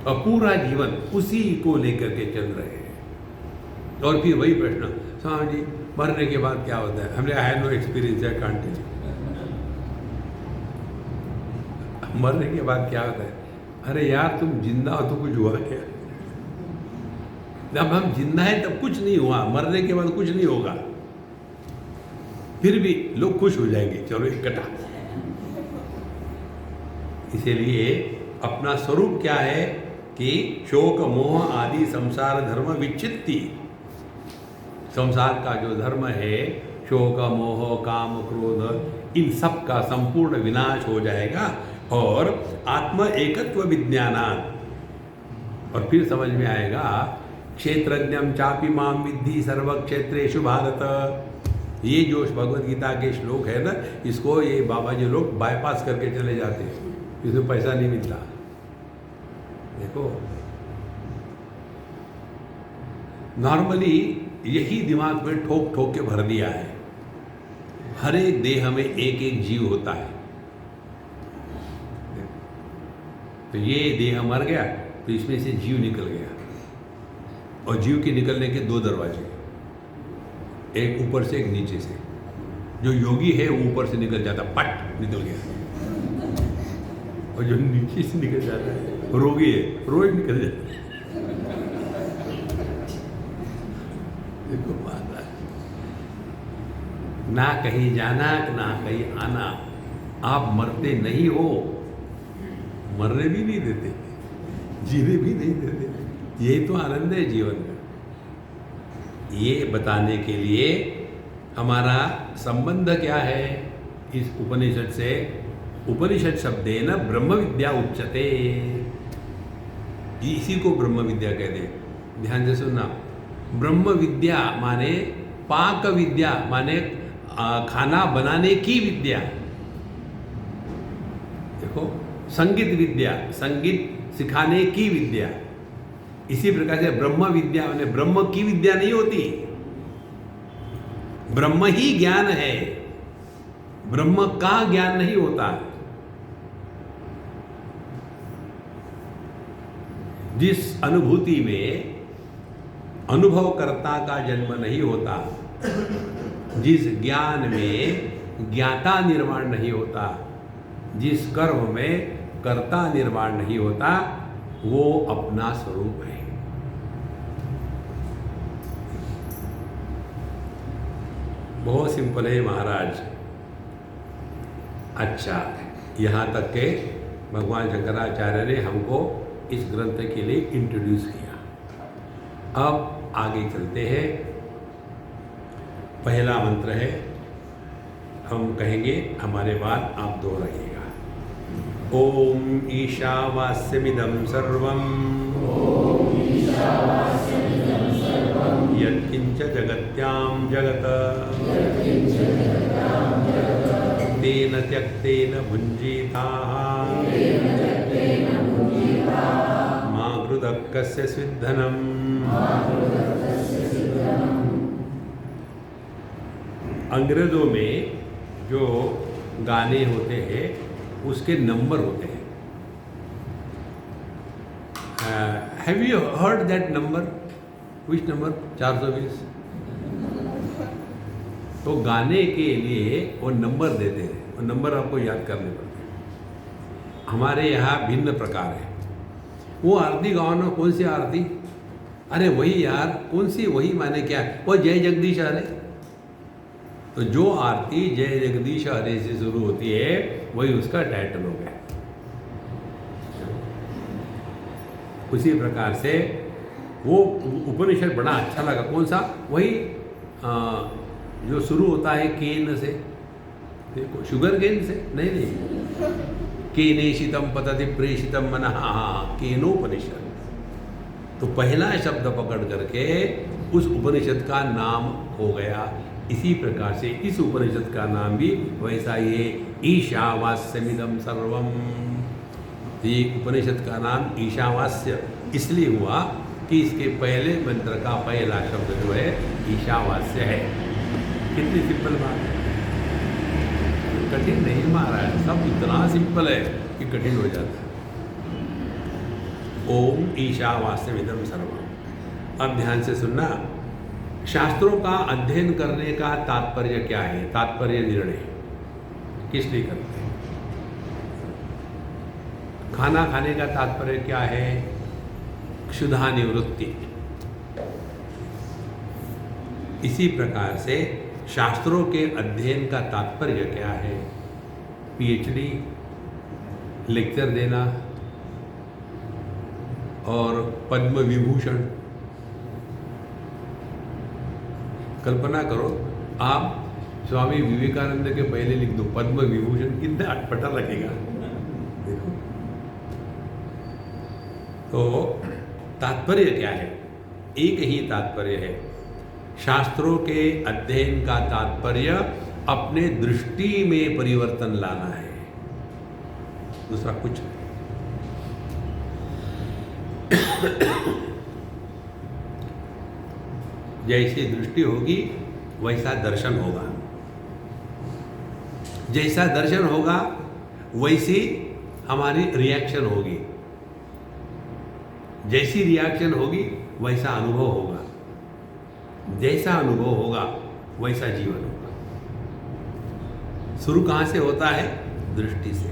और पूरा जीवन उसी को लेकर के चल रहे हैं। और फिर वही प्रश्न, स्वामी जी मरने के बाद क्या होता है? हमने I have no experience, I can't tell. मरने के बाद क्या होता है? अरे यार तुम जिंदा हो तो कुछ हुआ क्या? जब हम जिंदा हैं तब कुछ नहीं हुआ, मरने के बाद कुछ नहीं होगा। फिर भी लोग खुश हो जाएंगे, चलो इकट्ठा। इसीलिए अपना स्वरूप क्या है कि शोक मोह आदि संसार धर्म विच्छित्ति, संसार का जो धर्म है, शोक मोह काम क्रोध, इन सब का संपूर्ण विनाश हो जाएगा और आत्म एकत्व विज्ञानात्, और फिर समझ में आएगा क्षेत्रज्ञम चापि माम विद्धि सर्व क्षेत्रेषु भारत। ये जो भगवत गीता के श्लोक है ना, इसको ये बाबा जी लोग बाईपास करके चले जाते हैं, इसमें पैसा नहीं मिलता। देखो नॉर्मली यही दिमाग में ठोक ठोक के भर दिया है। हर एक देह में एक एक जीव होता है। तो ये देह मर गया तो इसमें से जीव निकल गया, और जीव के निकलने के दो दरवाजे, एक ऊपर से एक नीचे से। जो योगी है वो ऊपर से निकल जाता, पट निकल गया, और जो नीचे से निकल जाता है रोगी है, रोज निकल जाता है। देखो बात, ना कहीं जाना ना कहीं आना, आप मरते नहीं हो, मरने भी नहीं देते, जीने भी नहीं देते। यही तो आनंद है जीवन का। ये बताने के लिए हमारा संबंध क्या है इस उपनिषद से, उपनिषद शब्देन ब्रह्म विद्या उच्यते, इसी को ब्रह्म विद्या कहते हैं। ध्यान से सुनना, ब्रह्म विद्या माने पाक विद्या, माने खाना बनाने की विद्या। देखो, संगीत विद्या, संगीत सिखाने की विद्या। इसी प्रकार से ब्रह्म विद्या माने ब्रह्म की विद्या नहीं होती, ब्रह्म ही ज्ञान है, ब्रह्म का ज्ञान नहीं होता। जिस अनुभूति में अनुभवकर्ता का जन्म नहीं होता, जिस ज्ञान में ज्ञाता निर्माण नहीं होता, जिस कर्म में कर्ता निर्माण नहीं होता, वो अपना स्वरूप है। बहुत सिंपल है महाराज। अच्छा, यहाँ तक के भगवान शंकराचार्य ने हमको इस ग्रंथ के लिए इंट्रोड्यूस किया। अब आगे चलते हैं। पहला मंत्र है, हम कहेंगे, हमारे बाद आप दोहराइएगा। ओम ईशावास्यमिदं सर्वं यत्किंच जगत्यां जगत् तेन त्यक्तेन भुञ्जीताः मा कृतः कस्य स्विद्धनम्। अंग्रेजों में जो गाने होते हैं उसके नंबर होते हैं। Have you heard that number? Which number? 420। तो गाने के लिए वो नंबर देते हैं, वो नंबर आपको याद करने पड़ते हैं। हमारे यहाँ भिन्न प्रकार है। वो आरती गाओ ना, कौन सी आरती? अरे वही यार, कौन सी? वही माने क्या? वो जय जगदीश हरे। तो जो आरती जय जगदीश हरे से शुरू होती है वही उसका टाइटल हो गया। उसी प्रकार से वो उपनिषद बड़ा अच्छा लगा। कौन सा? वही जो शुरू होता है केन से। देखो, शुगर केन से नहीं, केनेशितम पतति प्रेषितम मनः, केनोपनिषद। तो पहला शब्द पकड़ करके उस उपनिषद का नाम हो गया। इसी प्रकार से इस उपनिषद का नाम भी वैसा ही है, ईशावास्यमिदं सर्वम। ये उपनिषद का नाम ईशावास्य इसलिए हुआ कि इसके पहले मंत्र का पहला शब्द जो है ईशावास्य है। कितनी सिंपल बात है, कठिन नहीं महाराज, सब इतना सिंपल है कि कठिन हो जाता है। ओम ईशावास्यमिदं सर्वम। अब ध्यान से सुनना, शास्त्रों का अध्ययन करने का तात्पर्य क्या है? तात्पर्य निर्णय किस लिए करते हैं? खाना खाने का तात्पर्य क्या है? क्षुधा निवृत्ति। इसी प्रकार से शास्त्रों के अध्ययन का तात्पर्य क्या है? पीएचडी, लेक्चर देना और पद्म विभूषण। कल्पना करो, आप स्वामी विवेकानंद के पहले लिख दो पद्म विभूषण, कितना अटपटा लगेगा। देखो, तो तात्पर्य क्या है? एक ही तात्पर्य है। शास्त्रों के अध्ययन का तात्पर्य अपने दृष्टि में परिवर्तन लाना है, दूसरा कुछ नहीं। जैसी दृष्टि होगी वैसा दर्शन होगा, जैसा दर्शन होगा वैसी हमारी रिएक्शन होगी, जैसी रिएक्शन होगी वैसा अनुभव होगा, जैसा अनुभव होगा वैसा जीवन होगा। शुरू कहाँ से होता है? दृष्टि से।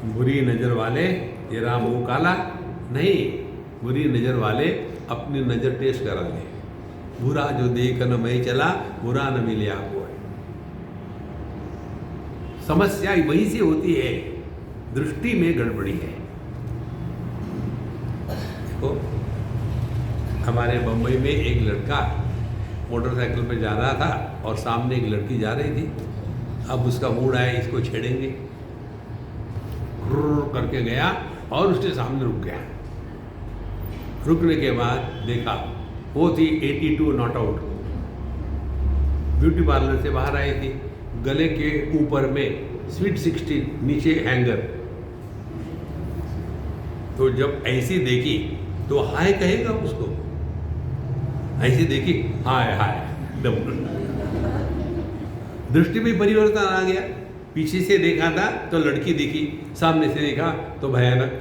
बुरी नजर वाले तेरा मुंह काला नहीं, बुरी नजर वाले अपनी नजर टेस्ट करा ले। बुरा जो देख न मैं चला, बुरा न मिले आपको। समस्या वहीं से होती है, दृष्टि में गड़बड़ी है। देखो, हमारे बंबई में एक लड़का मोटरसाइकिल पे जा रहा था और सामने एक लड़की जा रही थी। अब उसका मूड आया इसको छेड़ेंगे, करके गया और उसके सामने रुक गया। रुकने के बाद देखा वो थी 82 नॉट आउट, ब्यूटी पार्लर से बाहर आई थी, गले के ऊपर में स्वीट 16, नीचे हैंगर। तो जब ऐसी देखी तो हाय कहेगा उसको, ऐसी देखी हाय हाय, दृष्टि में परिवर्तन आ गया। पीछे से देखा था तो लड़की दिखी, सामने से देखा तो भयानक।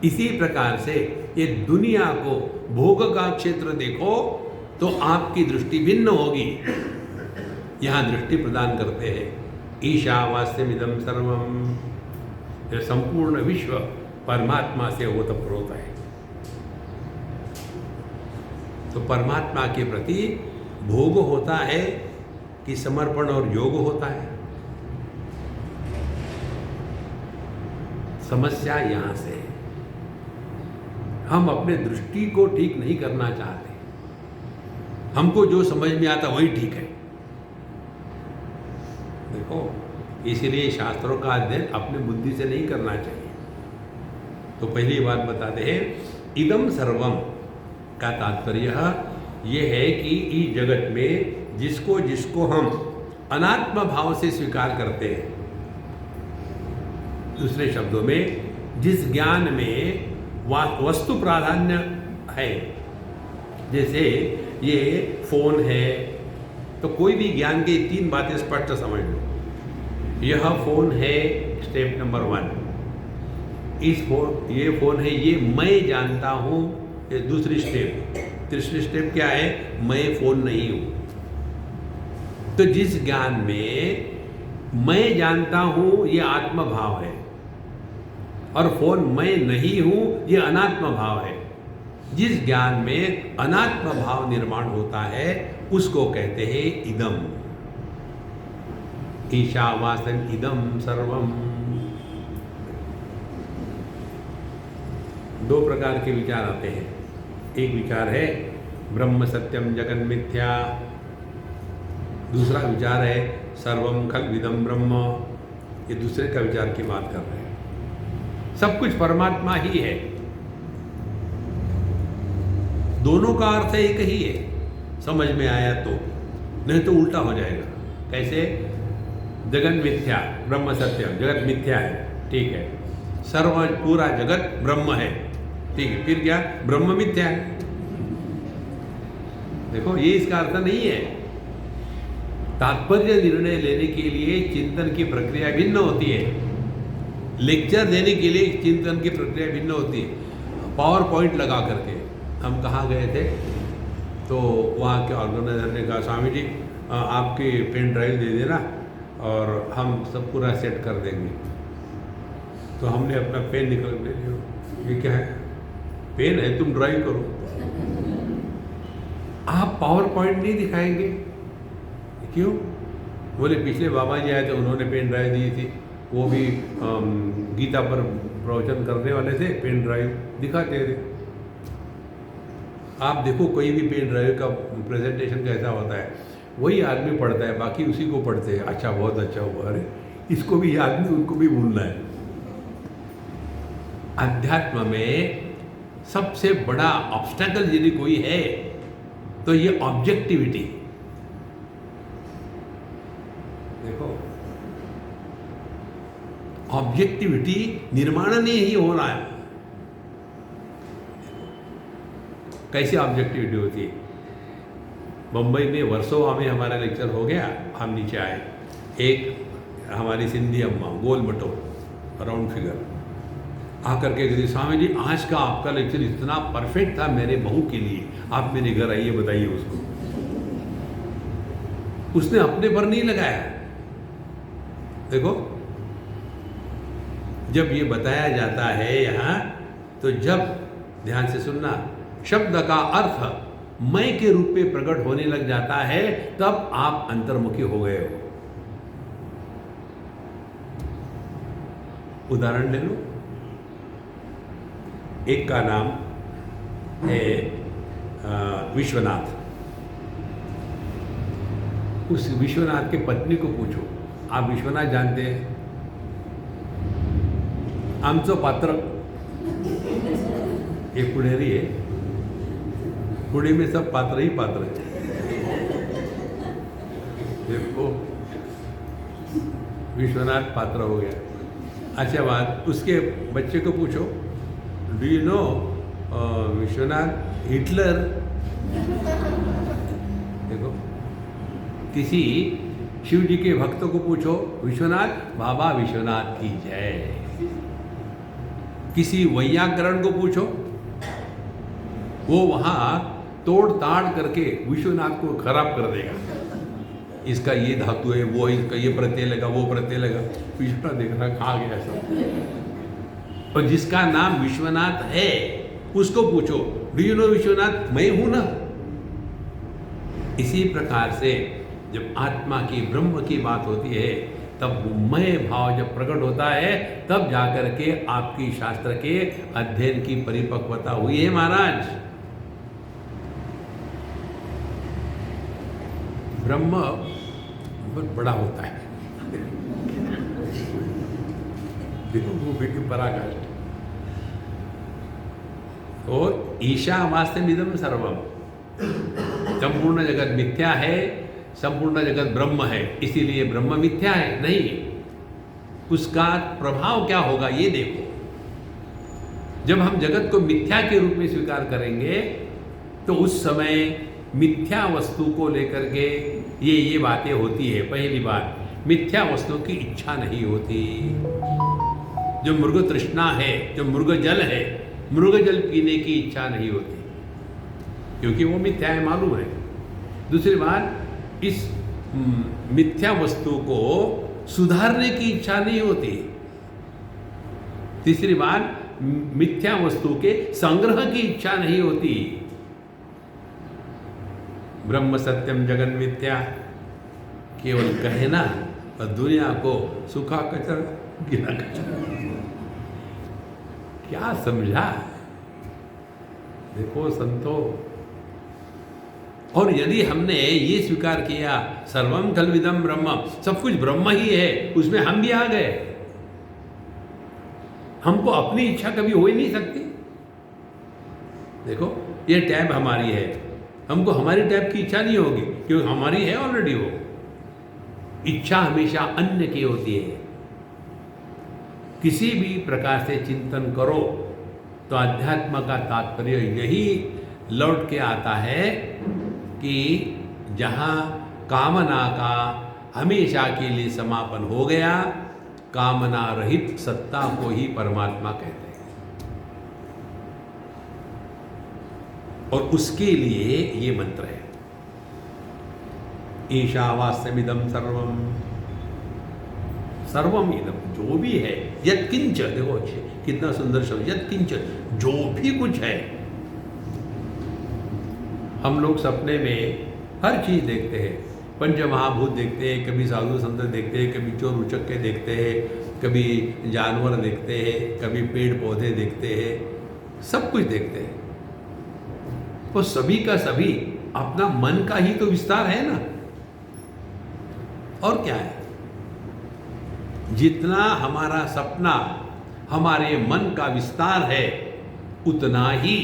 इसी प्रकार से ये दुनिया को भोग का क्षेत्र देखो तो आपकी दृष्टि भिन्न होगी। यहां दृष्टि प्रदान करते हैं ईशावास्यमिदं सर्वम, यह संपूर्ण विश्व परमात्मा से ओतप्रोत है। तो परमात्मा के प्रति भोग होता है कि समर्पण और योग होता है। समस्या यहां से है, हम अपने दृष्टि को ठीक नहीं करना चाहते। हमको जो समझ में आता वही ठीक है। देखो, इसलिए शास्त्रों का अध्ययन अपने बुद्धि से नहीं करना चाहिए। तो पहली बात बताते हैं, इदम सर्वम का तात्पर्य यह है कि इस जगत में जिसको जिसको हम अनात्म भाव से स्वीकार करते हैं, दूसरे शब्दों में जिस ज्ञान में वस्तु प्राधान्य है, जैसे ये फोन है तो कोई भी ज्ञान की 3 बातें स्पष्ट समझ लो। यह फोन है, स्टेप नंबर 1। ये फोन है, ये मैं जानता हूं, ये दूसरी स्टेप। तीसरी स्टेप क्या है? मैं फोन नहीं हूं। तो जिस ज्ञान में मैं जानता हूं ये आत्म भाव है और फोन मैं नहीं हूं ये अनात्म भाव है। जिस ज्ञान में अनात्म भाव निर्माण होता है उसको कहते हैं इदम। ईशावासन इदम सर्वम। 2 प्रकार के विचार आते हैं। एक विचार है ब्रह्म सत्यम जगन मिथ्या, दूसरा विचार है सर्वम खल्विदम ब्रह्म। ये दूसरे का विचार की बात कर रहे हैं। सब कुछ परमात्मा ही है, दोनों का अर्थ एक ही है। समझ में आया तो, नहीं तो उल्टा हो जाएगा। कैसे? जगत मिथ्या, ब्रह्म सत्यम। जगत मिथ्या है, ठीक है। सर्व पूरा जगत ब्रह्म है, ठीक है। फिर क्या? ब्रह्म मिथ्या है। देखो, ये इसका अर्थ नहीं है। तात्पर्य निर्णय लेने के लिए चिंतन की प्रक्रिया भिन्न होती है। लेक्चर देने के लिए चिंतन की प्रक्रिया भिन्न होती है। पावर पॉइंट लगा करके हम कहाँ गए थे तो वहाँ के ऑर्गेनाइजर ने कहा, स्वामी जी आपकी पेन ड्राइव दे देना और हम सब पूरा सेट कर देंगे। तो हमने अपना पेन निकल ले लिया। ये क्या है? पेन है, तुम ड्राइव करो। आप पावर पॉइंट नहीं दिखाएंगे, क्यों? बोले पिछले बाबा जी आए थे, उन्होंने पेन ड्राइव दी थी, वो भी गीता पर प्रवचन करने वाले थे, पेन ड्राइव दिखाते थे। आप देखो कोई भी पेन ड्राइव का प्रेजेंटेशन कैसा होता है, वही आदमी पढ़ता है, बाकी उसी को पढ़ते हैं। अच्छा, बहुत अच्छा हुआ, अरे इसको भी याद नहीं, उनको भी भूलना है। अध्यात्म में सबसे बड़ा ऑब्स्टेकल यदि कोई है तो ये ऑब्जेक्टिविटी। देखो, ऑब्जेक्टिविटी निर्माण नहीं ही हो रहा है। कैसी ऑब्जेक्टिविटी होती है? मुंबई में वर्सोवा में हमारा लेक्चर हो गया, हम नीचे आए, एक हमारी सिंधी अम्मा गोल मटो राउंड फिगर आकर के कहती, स्वामी जी आज का आपका लेक्चर इतना परफेक्ट था मेरे बहू के लिए, आप मेरे घर आइए, बताइए उसको। उसने अपने पर नहीं लगाया। देखो, जब ये बताया जाता है यहाँ, तो जब ध्यान से सुनना, शब्द का अर्थ मैं के रूप में प्रकट होने लग जाता है, तब आप अंतर्मुखी हो गए हो। उदाहरण ले लो, एक का नाम है विश्वनाथ, उस विश्वनाथ के पत्नी को पूछो, आप विश्वनाथ जानते हैं? आमचं पात्र, एक पुणेरी है, पुणे में सब पात्र ही पात्र है। देखो विश्वनाथ पात्र हो गया। अच्छा बात, उसके बच्चे को पूछो, do you know Vishwanath Hitler? देखो, किसी शिव जी के भक्तों को पूछो, विश्वनाथ, बाबा विश्वनाथ की जय। किसी वैयाकरण को पूछो, वो वहां तोड़ ताड़ करके विश्वनाथ को खराब कर देगा। इसका ये धातु है, वो इसका ये प्रत्यय लगा, वो प्रत्यय लगा, विश्वनाथ देखना खा गया सब। और जिसका नाम विश्वनाथ है उसको पूछो, डू यू नो विश्वनाथ, मैं हूं ना। इसी प्रकार से जब आत्मा की, ब्रह्म की बात होती है, तब मैं भाव जब प्रकट होता है, तब जाकर के आपकी शास्त्र के अध्ययन की परिपक्वता हुई है महाराज। ब्रह्म बहुत बड़ा होता है, देखो वो भी पराकाष्ठ। और ईशावास्यमिदं सर्वम, संपूर्ण जगत मिथ्या है, संपूर्ण जगत ब्रह्म है, इसीलिए ब्रह्म मिथ्या है नहीं। उसका प्रभाव क्या होगा ये देखो। जब हम जगत को मिथ्या के रूप में स्वीकार करेंगे, तो उस समय मिथ्या वस्तु को लेकर के ये बातें होती है। पहली बात, मिथ्या वस्तु की इच्छा नहीं होती। जो मृग तृष्णा है, जो मृग जल है, मृग जल पीने की इच्छा नहीं होती, क्योंकि वो मिथ्या है, मालूम है। दूसरी बात, इस मिथ्या वस्तु को सुधारने की इच्छा नहीं होती। तीसरी बात, मिथ्या वस्तु के संग्रह की इच्छा नहीं होती। ब्रह्म सत्यम जगन मिथ्या केवल कहना और दुनिया को सूखा कचरा, गिरा कचरा। क्या समझा? देखो संतो, और यदि हमने ये स्वीकार किया सर्वम खल्विदम ब्रह्म, सब कुछ ब्रह्म ही है, उसमें हम भी आ गए। हमको अपनी इच्छा कभी हो ही नहीं सकती। देखो ये टैब हमारी है, हमको हमारी टैब की इच्छा नहीं होगी, क्योंकि हमारी है ऑलरेडी। वो इच्छा हमेशा अन्य की होती है। किसी भी प्रकार से चिंतन करो तो अध्यात्म का तात्पर्य यही लौट के आता है कि जहाँ कामना का हमेशा के लिए समापन हो गया, कामना रहित सत्ता को ही परमात्मा कहते हैं। और उसके लिए ये मंत्र है, ईशावास्यमिदं सर्वम, सर्वम इदम, जो भी है, यत्किंच, देखो कितना सुंदर शब्द, यत्किंच, जो भी कुछ है। हम लोग सपने में हर चीज देखते हैं, पंच महाभूत देखते हैं, कभी साधु संत देखते हैं, कभी चोर उचक्के देखते हैं, कभी जानवर देखते हैं, कभी पेड़ पौधे देखते हैं, सब कुछ देखते हैं। तो सभी का सभी अपना मन का ही तो विस्तार है ना, और क्या है। जितना हमारा सपना हमारे मन का विस्तार है, उतना ही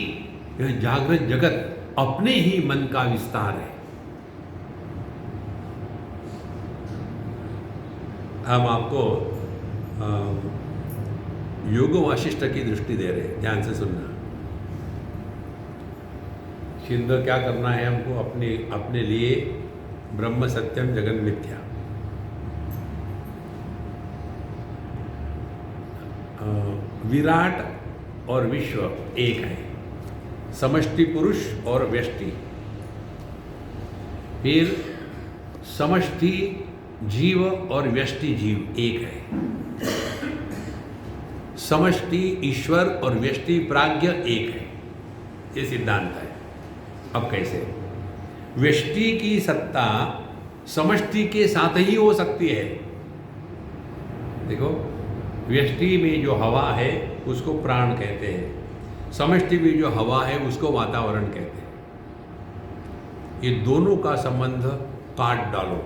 यह जागृत जगत अपने ही मन का विस्तार है। हम आपको योग वाशिष्ठ की दृष्टि दे रहे हैं, ध्यान से सुनना। शिंदर क्या करना है हमको, अपने लिए ब्रह्म सत्यम जगन मिथ्या, विराट और विश्व एक है, समष्टि पुरुष और व्यष्टि, फिर समष्टि जीव और व्यष्टि जीव एक है, समष्टि ईश्वर और व्यष्टि प्राज्ञ एक है। ये सिद्धांत है। अब कैसे? व्यष्टि की सत्ता समष्टि के साथ ही हो सकती है। देखो, व्यष्टि में जो हवा है उसको प्राण कहते हैं, समष्टि में जो हवा है उसको वातावरण कहते हैं। ये दोनों का संबंध काट डालो।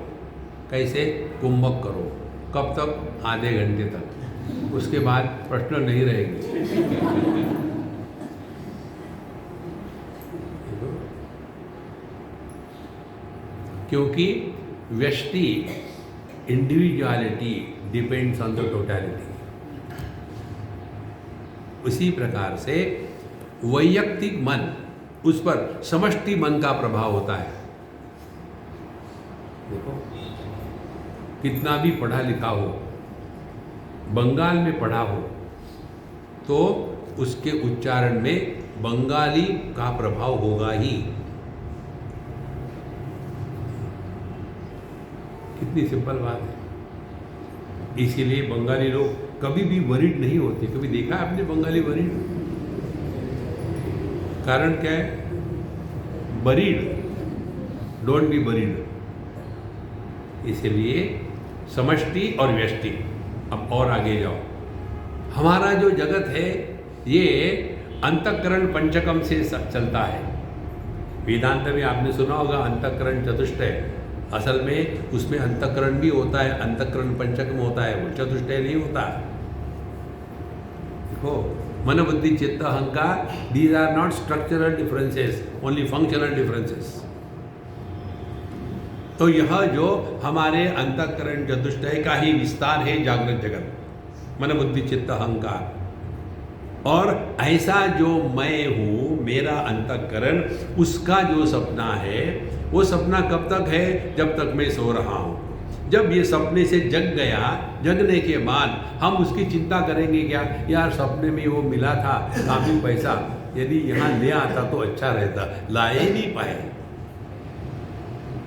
कैसे? कुंभक करो। कब तक? आधे घंटे तक। उसके बाद प्रश्न नहीं रहेंगे। क्योंकि व्यष्टि individuality depends on the totality. उसी प्रकार से वैयक्तिक मन, उस पर समष्टि मन का प्रभाव होता है। देखो, कितना भी पढ़ा लिखा हो, बंगाल में पढ़ा हो, तो उसके उच्चारण में बंगाली का प्रभाव होगा ही। कितनी सिंपल बात है। इसीलिए बंगाली लोग कभी भी वरीड नहीं होते। कभी देखा आपने बंगाली वरीड? कारण क्या है? Buried, don't be buried. इसलिए समष्टि और व्यष्टि। अब और आगे जाओ। हमारा जो जगत है ये अंतःकरण पंचकम से चलता है। वेदांत में आपने सुना होगा अंतःकरण चतुष्टय। असल में उसमें अंतःकरण भी होता है, अंतःकरण पंचकम होता है, वो चतुष्टय नहीं होता। देखो, मन बुद्धि चित्त अहंकार, these are not structural differences, only functional differences. तो यह जो हमारे अंतःकरण चतुष्टय का ही विस्तार है जागृत जगत, मन बुद्धि चित्त अहंकार। और ऐसा जो मैं हूँ, मेरा अंतःकरण, उसका जो सपना है, वो सपना कब तक है? जब तक मैं सो रहा हूँ। जब ये सपने से जग गया, जगने के बाद हम उसकी चिंता करेंगे क्या? यार सपने में वो मिला था काफ़ी पैसा, यदि यहाँ ले आता तो अच्छा रहता, लाए ही नहीं पाए।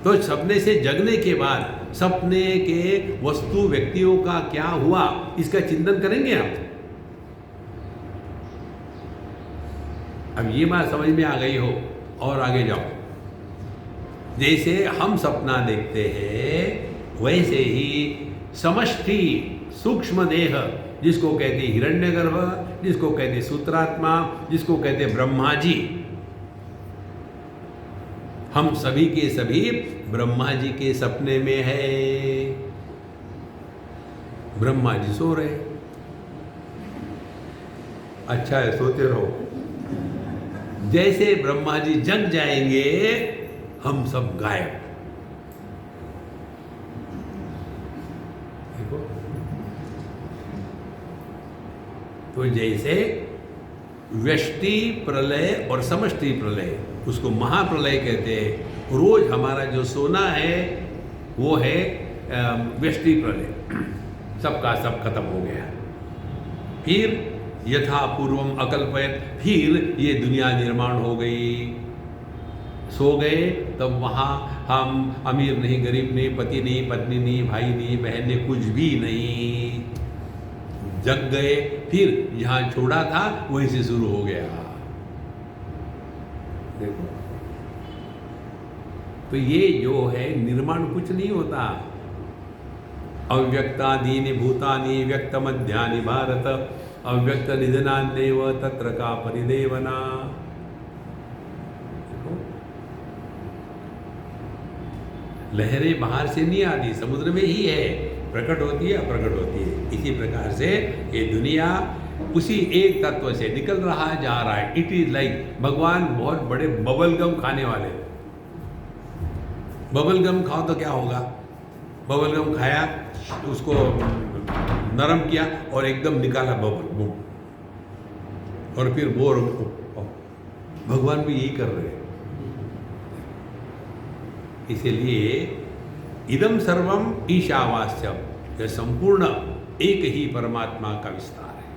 तो सपने से जगने के बाद सपने के वस्तु व्यक्तियों का क्या हुआ, इसका चिंतन करेंगे आप। अब ये बात समझ में आ गई हो, और आगे जाओ। जैसे हम सपना देखते हैं, वैसे ही समष्टि सूक्ष्म देह, जिसको कहते हिरण्यगर्भ, जिसको कहते सूत्रात्मा, जिसको कहते ब्रह्मा जी, हम सभी के सभी ब्रह्मा जी के सपने में है। ब्रह्मा जी सो रहे। अच्छा है, सोते रहो। जैसे ब्रह्मा जी जग जाएंगे, हम सब गायब। देखो, तो जैसे व्यष्टि प्रलय और समष्टि प्रलय, उसको महाप्रलय कहते हैं। रोज हमारा जो सोना है वो है व्यष्टि प्रलय, सबका सब खत्म हो गया। फिर यथा पूर्वम अकल्पयत, फिर ये दुनिया निर्माण हो गई। सो गए, तब वहाँ हम अमीर नहीं, गरीब नहीं, पति नहीं, पत्नी नहीं, भाई नहीं, बहन नहीं, कुछ भी नहीं। जग गए, फिर जहाँ छोड़ा था वहीं से शुरू हो गया। देखो, तो ये जो है निर्माण कुछ नहीं होता। अव्यक्तादीनि भूतानि व्यक्त मध्यानि भारत, अव्यक्त निधनान्येव तत्र का परिदेवना। लहरें बाहर से नहीं आती, समुद्र में ही है, प्रकट होती है, अप्रकट होती है। इसी प्रकार से ये दुनिया उसी एक तत्व से निकल रहा जा रहा है। इट इज लाइक, भगवान बहुत बड़े बबल गम खाने वाले। बबल गम खाओ तो क्या होगा? बबल गम खाया, उसको नरम किया और एकदम निकाला बबल, और फिर बोर। भगवान भी यही कर रहे हैं। इसीलिए इदम सर्वम ईशावास्यम, यह संपूर्ण एक ही परमात्मा का विस्तार है।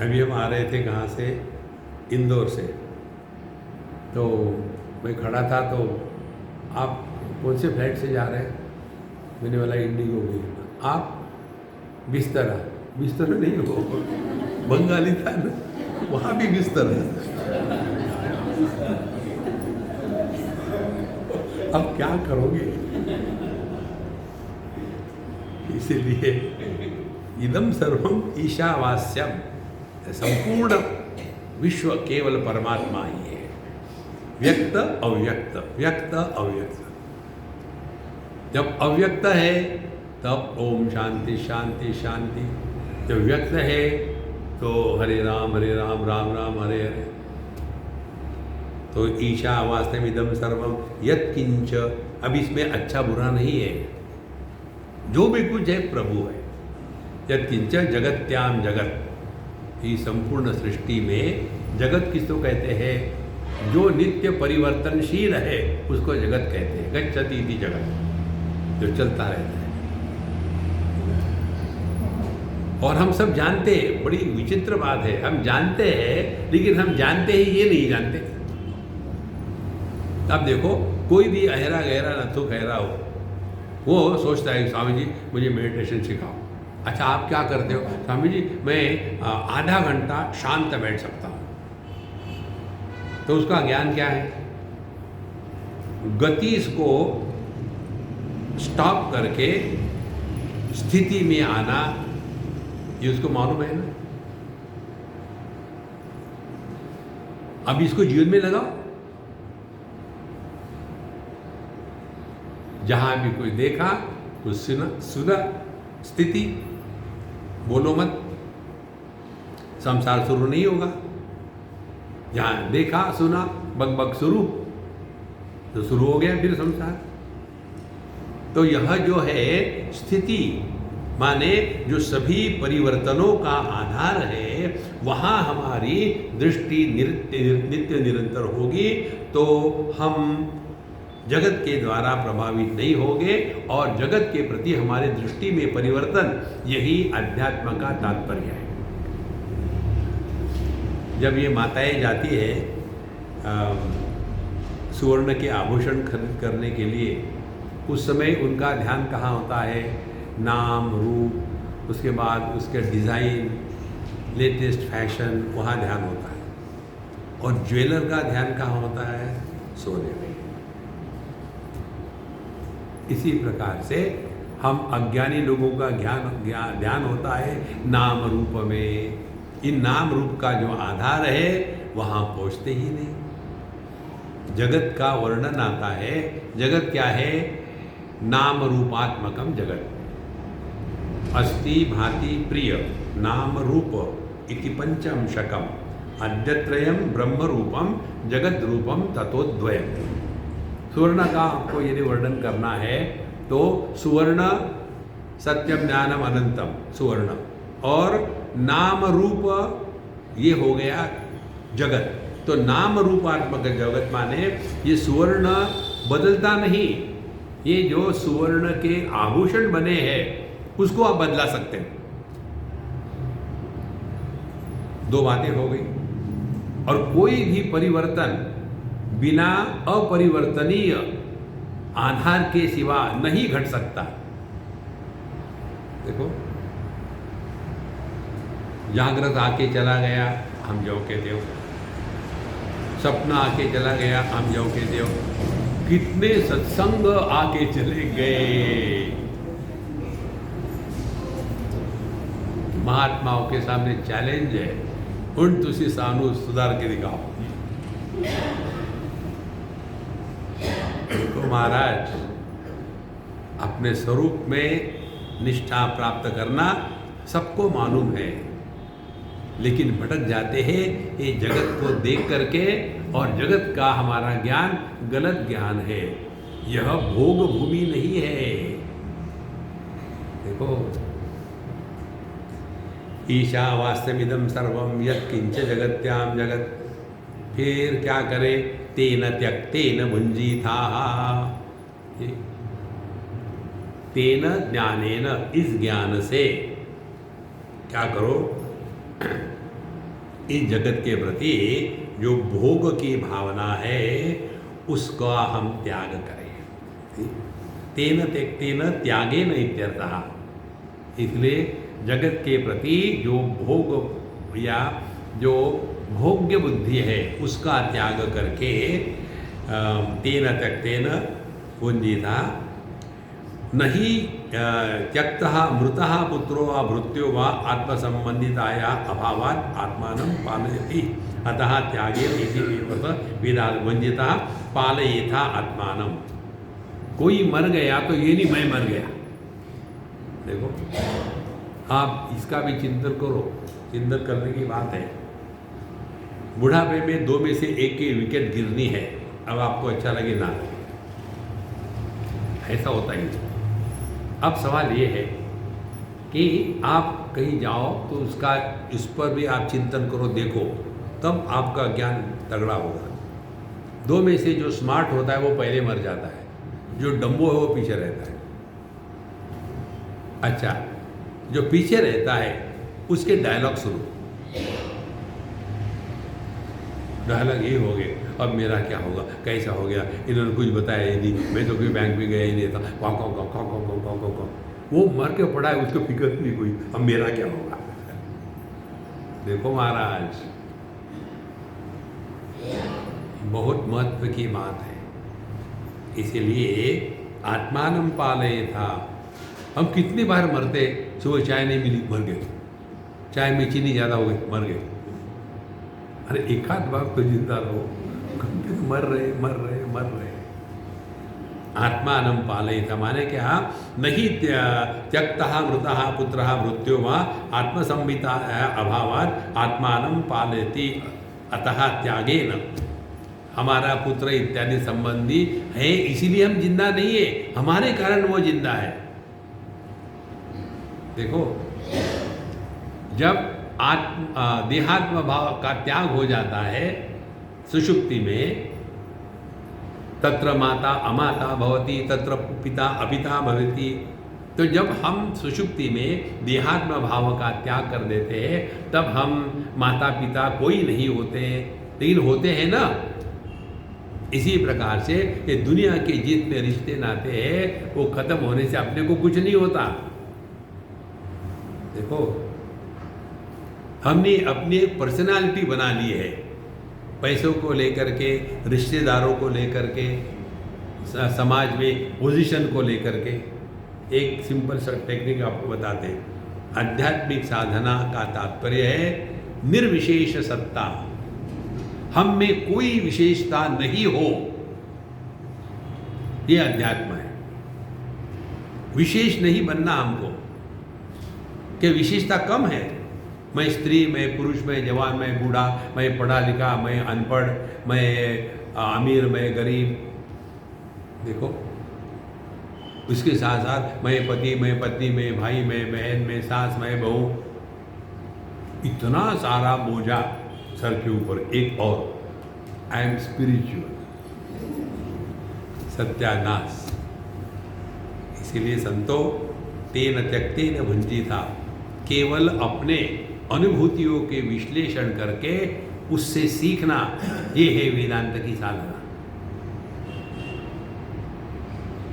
अभी हम आ रहे थे कहाँ से? इंदौर से। तो मैं खड़ा था, तो आप कौन से फ्लाइट से जा रहे हैं? मैंने बोला इंडिगो की। आप? बिस्तरा। बिस्तरा नहीं हो, बंगाली था ना, वहाँ भी बिस्तर है। अब क्या करोगे? इसीलिए इदम सर्वम ईशावास्यम, संपूर्ण विश्व केवल परमात्मा ही है। व्यक्त अव्यक्त, व्यक्त अव्यक्त। जब अव्यक्त है तब ओम शांति शांति शांति, जब व्यक्त है तो हरे राम राम राम हरे हरे। तो ईशा वास्तविदम सर्वम यत् किंच, अब इसमें अच्छा बुरा नहीं है, जो भी कुछ है प्रभु है। यत् किंच जगत्याम जगत, इस संपूर्ण सृष्टि में जगत किसको कहते हैं? जो नित्य परिवर्तनशील है उसको जगत कहते हैं। गच्छति इति जगत, जो चलता रहता है। और हम सब जानते हैं, बड़ी विचित्र बात है, हम जानते हैं लेकिन हम जानते ही ये नहीं जानते। अब देखो, कोई भी अहरा गहरा नथु खहरा हो, वो सोचता है स्वामी जी मुझे मेडिटेशन सिखाओ। अच्छा, आप क्या करते हो? स्वामी जी मैं आधा घंटा शांत बैठ सकता हूँ। तो उसका ज्ञान क्या है? गति को स्टॉप करके स्थिति में आना, ये उसको मालूम है ना। अब इसको जीवन में लगाओ। जहां भी कोई देखा तो सुना स्थिति, बोलो मत, संसार शुरू नहीं होगा। जहां देखा सुना बक बक शुरू, तो शुरू हो गया फिर संसार। तो यह जो है स्थिति, माने जो सभी परिवर्तनों का आधार है, वहां हमारी दृष्टि नित्य निरंतर होगी तो हम जगत के द्वारा प्रभावित नहीं होंगे और जगत के प्रति हमारे दृष्टि में परिवर्तन, यही अध्यात्म का तात्पर्य है। जब ये माताएं जाती है सुवर्ण के आभूषण खरीद करने के लिए, उस समय उनका ध्यान कहाँ होता है? नाम रूप, उसके बाद उसके डिज़ाइन, लेटेस्ट फैशन, वहाँ ध्यान होता है। और ज्वेलर का ध्यान कहाँ होता है? सोने में। इसी प्रकार से हम अज्ञानी लोगों का ध्यान होता है नाम रूप में। इन नाम रूप का जो आधार है वहाँ पहुँचते ही नहीं। जगत का वर्णन आता है। जगत क्या है? नाम रूपात्मकम जगत। अस्ति भाति प्रिय नाम रूप इति पंचमशकम अद्यत्रयम ब्रह्म रूपम जगत रूपम ततोद्वयम। सुवर्ण का आपको यदि वर्णन करना है तो सुवर्ण सत्यम ज्ञानम अनंतम सुवर्ण, और नाम रूप ये हो गया जगत। तो नाम रूपात्मक जगत माने ये सुवर्ण बदलता नहीं, ये जो सुवर्ण के आभूषण बने हैं उसको आप बदला सकते हैं। दो बातें हो गई। और कोई भी परिवर्तन बिना अपरिवर्तनीय आधार के सिवा नहीं घट सकता। देखो, जागृत आके चला गया, हम जो कहते हो, सपना आके चला गया, हम जो कहते हो, कितने सत्संग आके चले गए। महात्माओं के सामने चैलेंज है, उन तुसी सानू सुधार के दिखाओ। तो महाराज, अपने स्वरूप में निष्ठा प्राप्त करना सबको मालूम है, लेकिन भटक जाते हैं ये जगत को देख करके, और जगत का हमारा ज्ञान गलत ज्ञान है। यह भोग भूमि नहीं है। देखो, ईशा वास्तविदम सर्वम यत्किंच जगत्याम जगत। फिर क्या करे? तेन त्यक्तेन भुंजीथा। तेन ज्ञानेन, इस ज्ञान से क्या करो? इस जगत के प्रति जो भोग की भावना है उसका हम त्याग करें। तेन त्यक्तेन त्यागेन इत्यर्थः। इसलिए जगत के प्रति जो भोग या जो भोग्य बुद्धि है उसका त्याग करके तेन त्यक्तेन भुंजीथा नहीं त्यक्तः मृतः पुत्रो वा भृत्यो वा आत्मसंबंधिताया अभावात् आत्मानं पालयति। अतः त्यागे इति विदाल वंजिता पालयेथा आत्मानम। कोई मर गया तो ये नहीं मैं मर गया। देखो आप इसका भी चिंतन करो, चिंतन करने की बात है। बुढ़ापे में दो में से एक की विकेट गिरनी है, अब आपको अच्छा लगे ना लगे, ऐसा होता ही। अब सवाल ये है कि आप कहीं जाओ तो उसका इस पर भी आप चिंतन करो, देखो, तब आपका ज्ञान तगड़ा होगा। दो में से जो स्मार्ट होता है वो पहले मर जाता है, जो डम्बो है वो पीछे रहता है। अच्छा, जो पीछे रहता है उसके डायलॉग सुनो। डायलॉग ये हो गए, अब मेरा क्या होगा, कैसा हो गया, इन्होंने कुछ बताया ही नहीं, मैं तो कोई बैंक में गया ही नहीं था, वो मर के पड़ा है, उसको फिक्र नहीं हुई, अब मेरा क्या होगा। देखो महाराज, बहुत महत्व की बात है। इसीलिए आत्मानम पालय था। हम कितनी बार मरते, सुबह चाय नहीं मिली मर गए, चाय में चीनी ज़्यादा हो गई मर गए। अरे एक आध बार तो जिंदा रहो, मर रहे। आत्मानम पालयिता माने क्या, नहीं त्यक्तः मृतः पुत्रः मृत्यो वा आत्मसंहिता अभावात् आत्मानम पालयति। अतः त्यागेन, हमारा पुत्र इत्यादि संबंधी है इसीलिए हम जिंदा नहीं है, हमारे कारण वो जिंदा है। देखो, जब देहात्म भाव का त्याग हो जाता है सुषुप्ति में, तत्र माता अमाता भवति तत्र पिता अपिता भवति। तो जब हम सुषुप्ति में देहात्म भाव का त्याग कर देते हैं, तब हम माता पिता कोई नहीं होते, लेकिन होते हैं ना। इसी प्रकार से ये दुनिया के जितने रिश्ते नाते हैं वो खत्म होने से अपने को कुछ नहीं होता। देखो, हमने अपनी एक पर्सनालिटी बना ली है, पैसों को लेकर के, रिश्तेदारों को लेकर के, समाज में पोजीशन को लेकर के। एक सिंपल सा टेक्निक आपको बताते हैं। आध्यात्मिक साधना का तात्पर्य है निर्विशेष सत्ता, हम में कोई विशेषता नहीं हो, ये अध्यात्म है। विशेष नहीं बनना हमको, कि विशेषता कम है, मैं स्त्री, मैं पुरुष, मैं जवान, मैं बूढ़ा, मैं पढ़ा लिखा, मैं अनपढ़, मैं अमीर, मैं गरीब। देखो, उसके साथ साथ मैं पति, मैं पत्नी, मैं भाई, मैं बहन, मैं सास, मैं बहू, इतना सारा बोझा सर के ऊपर। एक और, आई एम स्पिरिचुअल, सत्यानाश। इसीलिए संतो तेन त्यक्तेन भुंजीता, केवल अपने अनुभूतियों के विश्लेषण करके उससे सीखना, ये है वेदांत की साधना।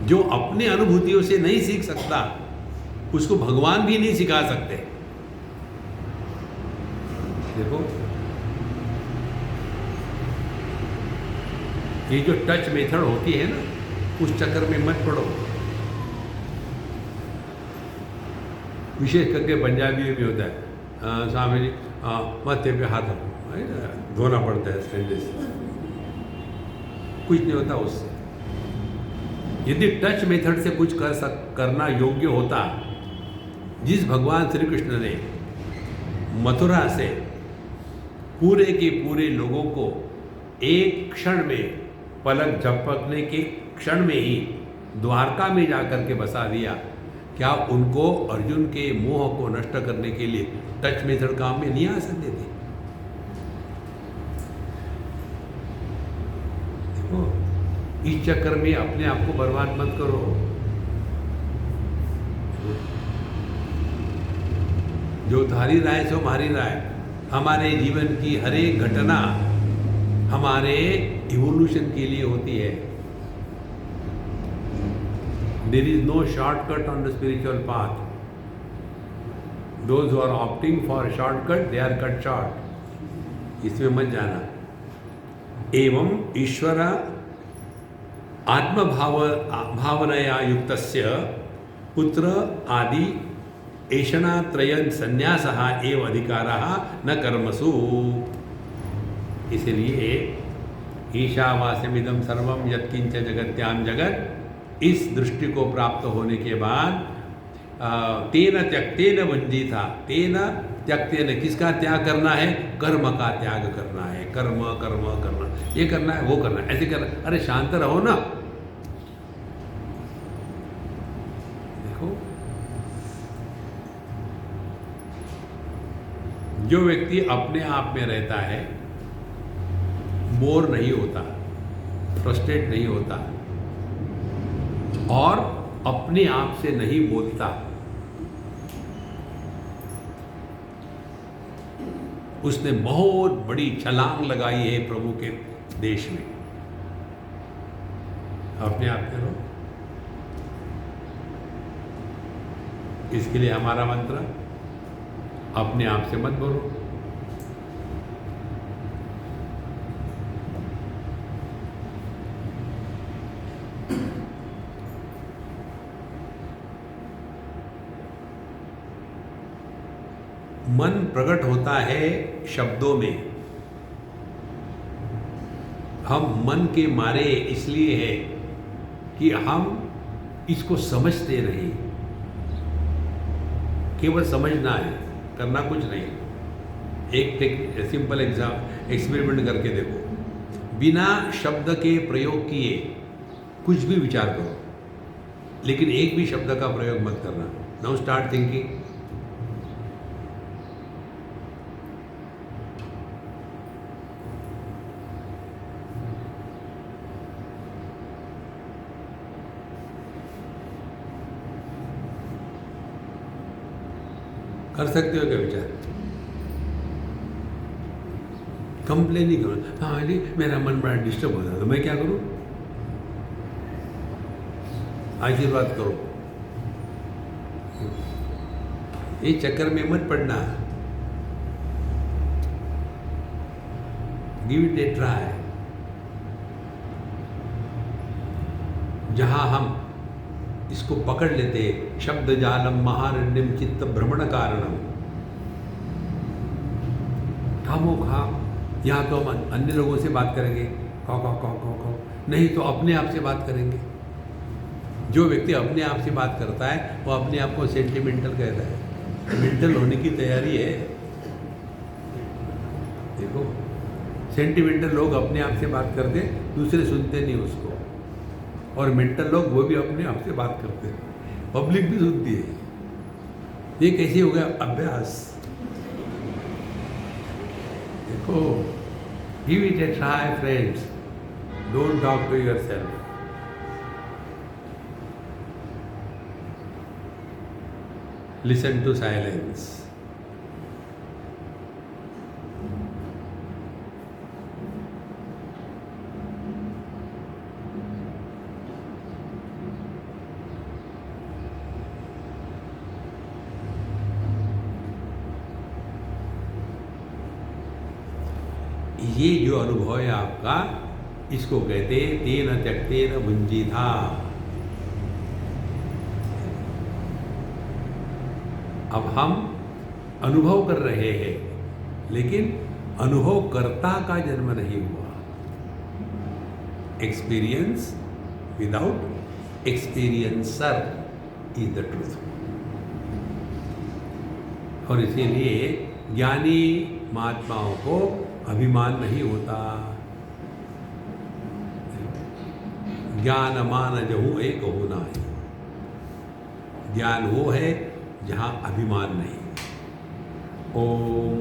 जो अपने अनुभूतियों से नहीं सीख सकता उसको भगवान भी नहीं सिखा सकते। देखो, ये जो टच मेथड होती है ना, उस चक्कर में मत पड़ो। विशेष करके पंजाबी में होता है, स्वामी जी माथे पे हाथ रखो, धोना पड़ता है स्टैंडर्ड से, कुछ नहीं होता उससे। यदि टच मेथड से कुछ करना योग्य होता, जिस भगवान श्री कृष्ण ने मथुरा से पूरे के पूरे लोगों को एक क्षण में, पलक झपकने के क्षण में ही द्वारका में जाकर के बसा दिया, क्या उनको अर्जुन के मोह को नष्ट करने के लिए टच मेथड काम में नहीं आ सकते थे? देखो, इस चक्कर में अपने आप को बर्बाद मत करो। जो थारी राय सो हमारी राय। हमारे जीवन की हर एक घटना हमारे इवोल्यूशन के लिए होती है। There is no shortcut on the spiritual path. Those who are opting for a shortcut, they are cut short. इसमें मत जाना। एवं ईश्वर भावनया युक्तस्य पुत्र आदि ऐषणात्रयं संन्यासः एव अधिकारः न कर्मसु। इसलिए ईशावास्यमिदं सर्वं यत्किंच जगत्याम जगत, इस दृष्टि को प्राप्त होने के बाद तेन त्यक्तेन वंजिता, तेन त्यक्तेन, किसका त्याग करना है? कर्म का त्याग करना है। कर्म कर्म करना, ये करना है, वो करना है, ऐसे करना। अरे शांत रहो ना। देखो, जो व्यक्ति अपने आप में रहता है, बोर नहीं होता, फ्रस्ट्रेट नहीं होता और अपने आप से नहीं बोलता, उसने बहुत बड़ी छलांग लगाई है प्रभु के देश में। अपने आप करो। इसके लिए हमारा मंत्र, अपने आप से मत बोलो। मन प्रकट होता है शब्दों में। हम मन के मारे इसलिए है कि हम इसको समझते नहीं। केवल समझना है, करना कुछ नहीं। एक सिंपल एक्सपेरिमेंट करके देखो। बिना शब्द के प्रयोग किए कुछ भी विचार करो, लेकिन एक भी शब्द का प्रयोग मत करना। Now start thinking. कर सकते हो क्या विचार? कंप्लेन नहीं करो। हाँ जी, मेरा मन बड़ा डिस्टर्ब हो जाता, तो मैं क्या करूं? आशीर्वाद करो। ये चक्कर में मत पड़ना। Give it a try. जहां हम इसको पकड़ लेते, शब्द जालम महारण्यम चित्त भ्रमण कारणम, खामोखा या तो हम अन्य लोगों से बात करेंगे, कौ नहीं तो अपने आप से बात करेंगे। जो व्यक्ति अपने आप से बात करता है वो अपने आप को सेंटिमेंटल कहता है। मेंटल होने की तैयारी है। देखो, सेंटिमेंटल लोग अपने आप से बात करते, दूसरे सुनते नहीं उसको, और मेंटल लोग वो भी अपने आप से बात करते हैं, पब्लिक भी सुनती है। ये कैसे हो गया? अभ्यास। देखो, give it a try friends, don't talk to yourself. Listen to silence. ये जो अनुभव है आपका, इसको कहते तेन त्यक्तेन भुंजिता। अब हम अनुभव कर रहे हैं, लेकिन अनुभव कर्ता का जन्म नहीं हुआ। Experience without experiencer is the truth. और इसीलिए ज्ञानी महात्माओं को अभिमान नहीं होता। ज्ञान मान जहूँ एक होना है। ज्ञान वो है जहाँ अभिमान नहीं। ओम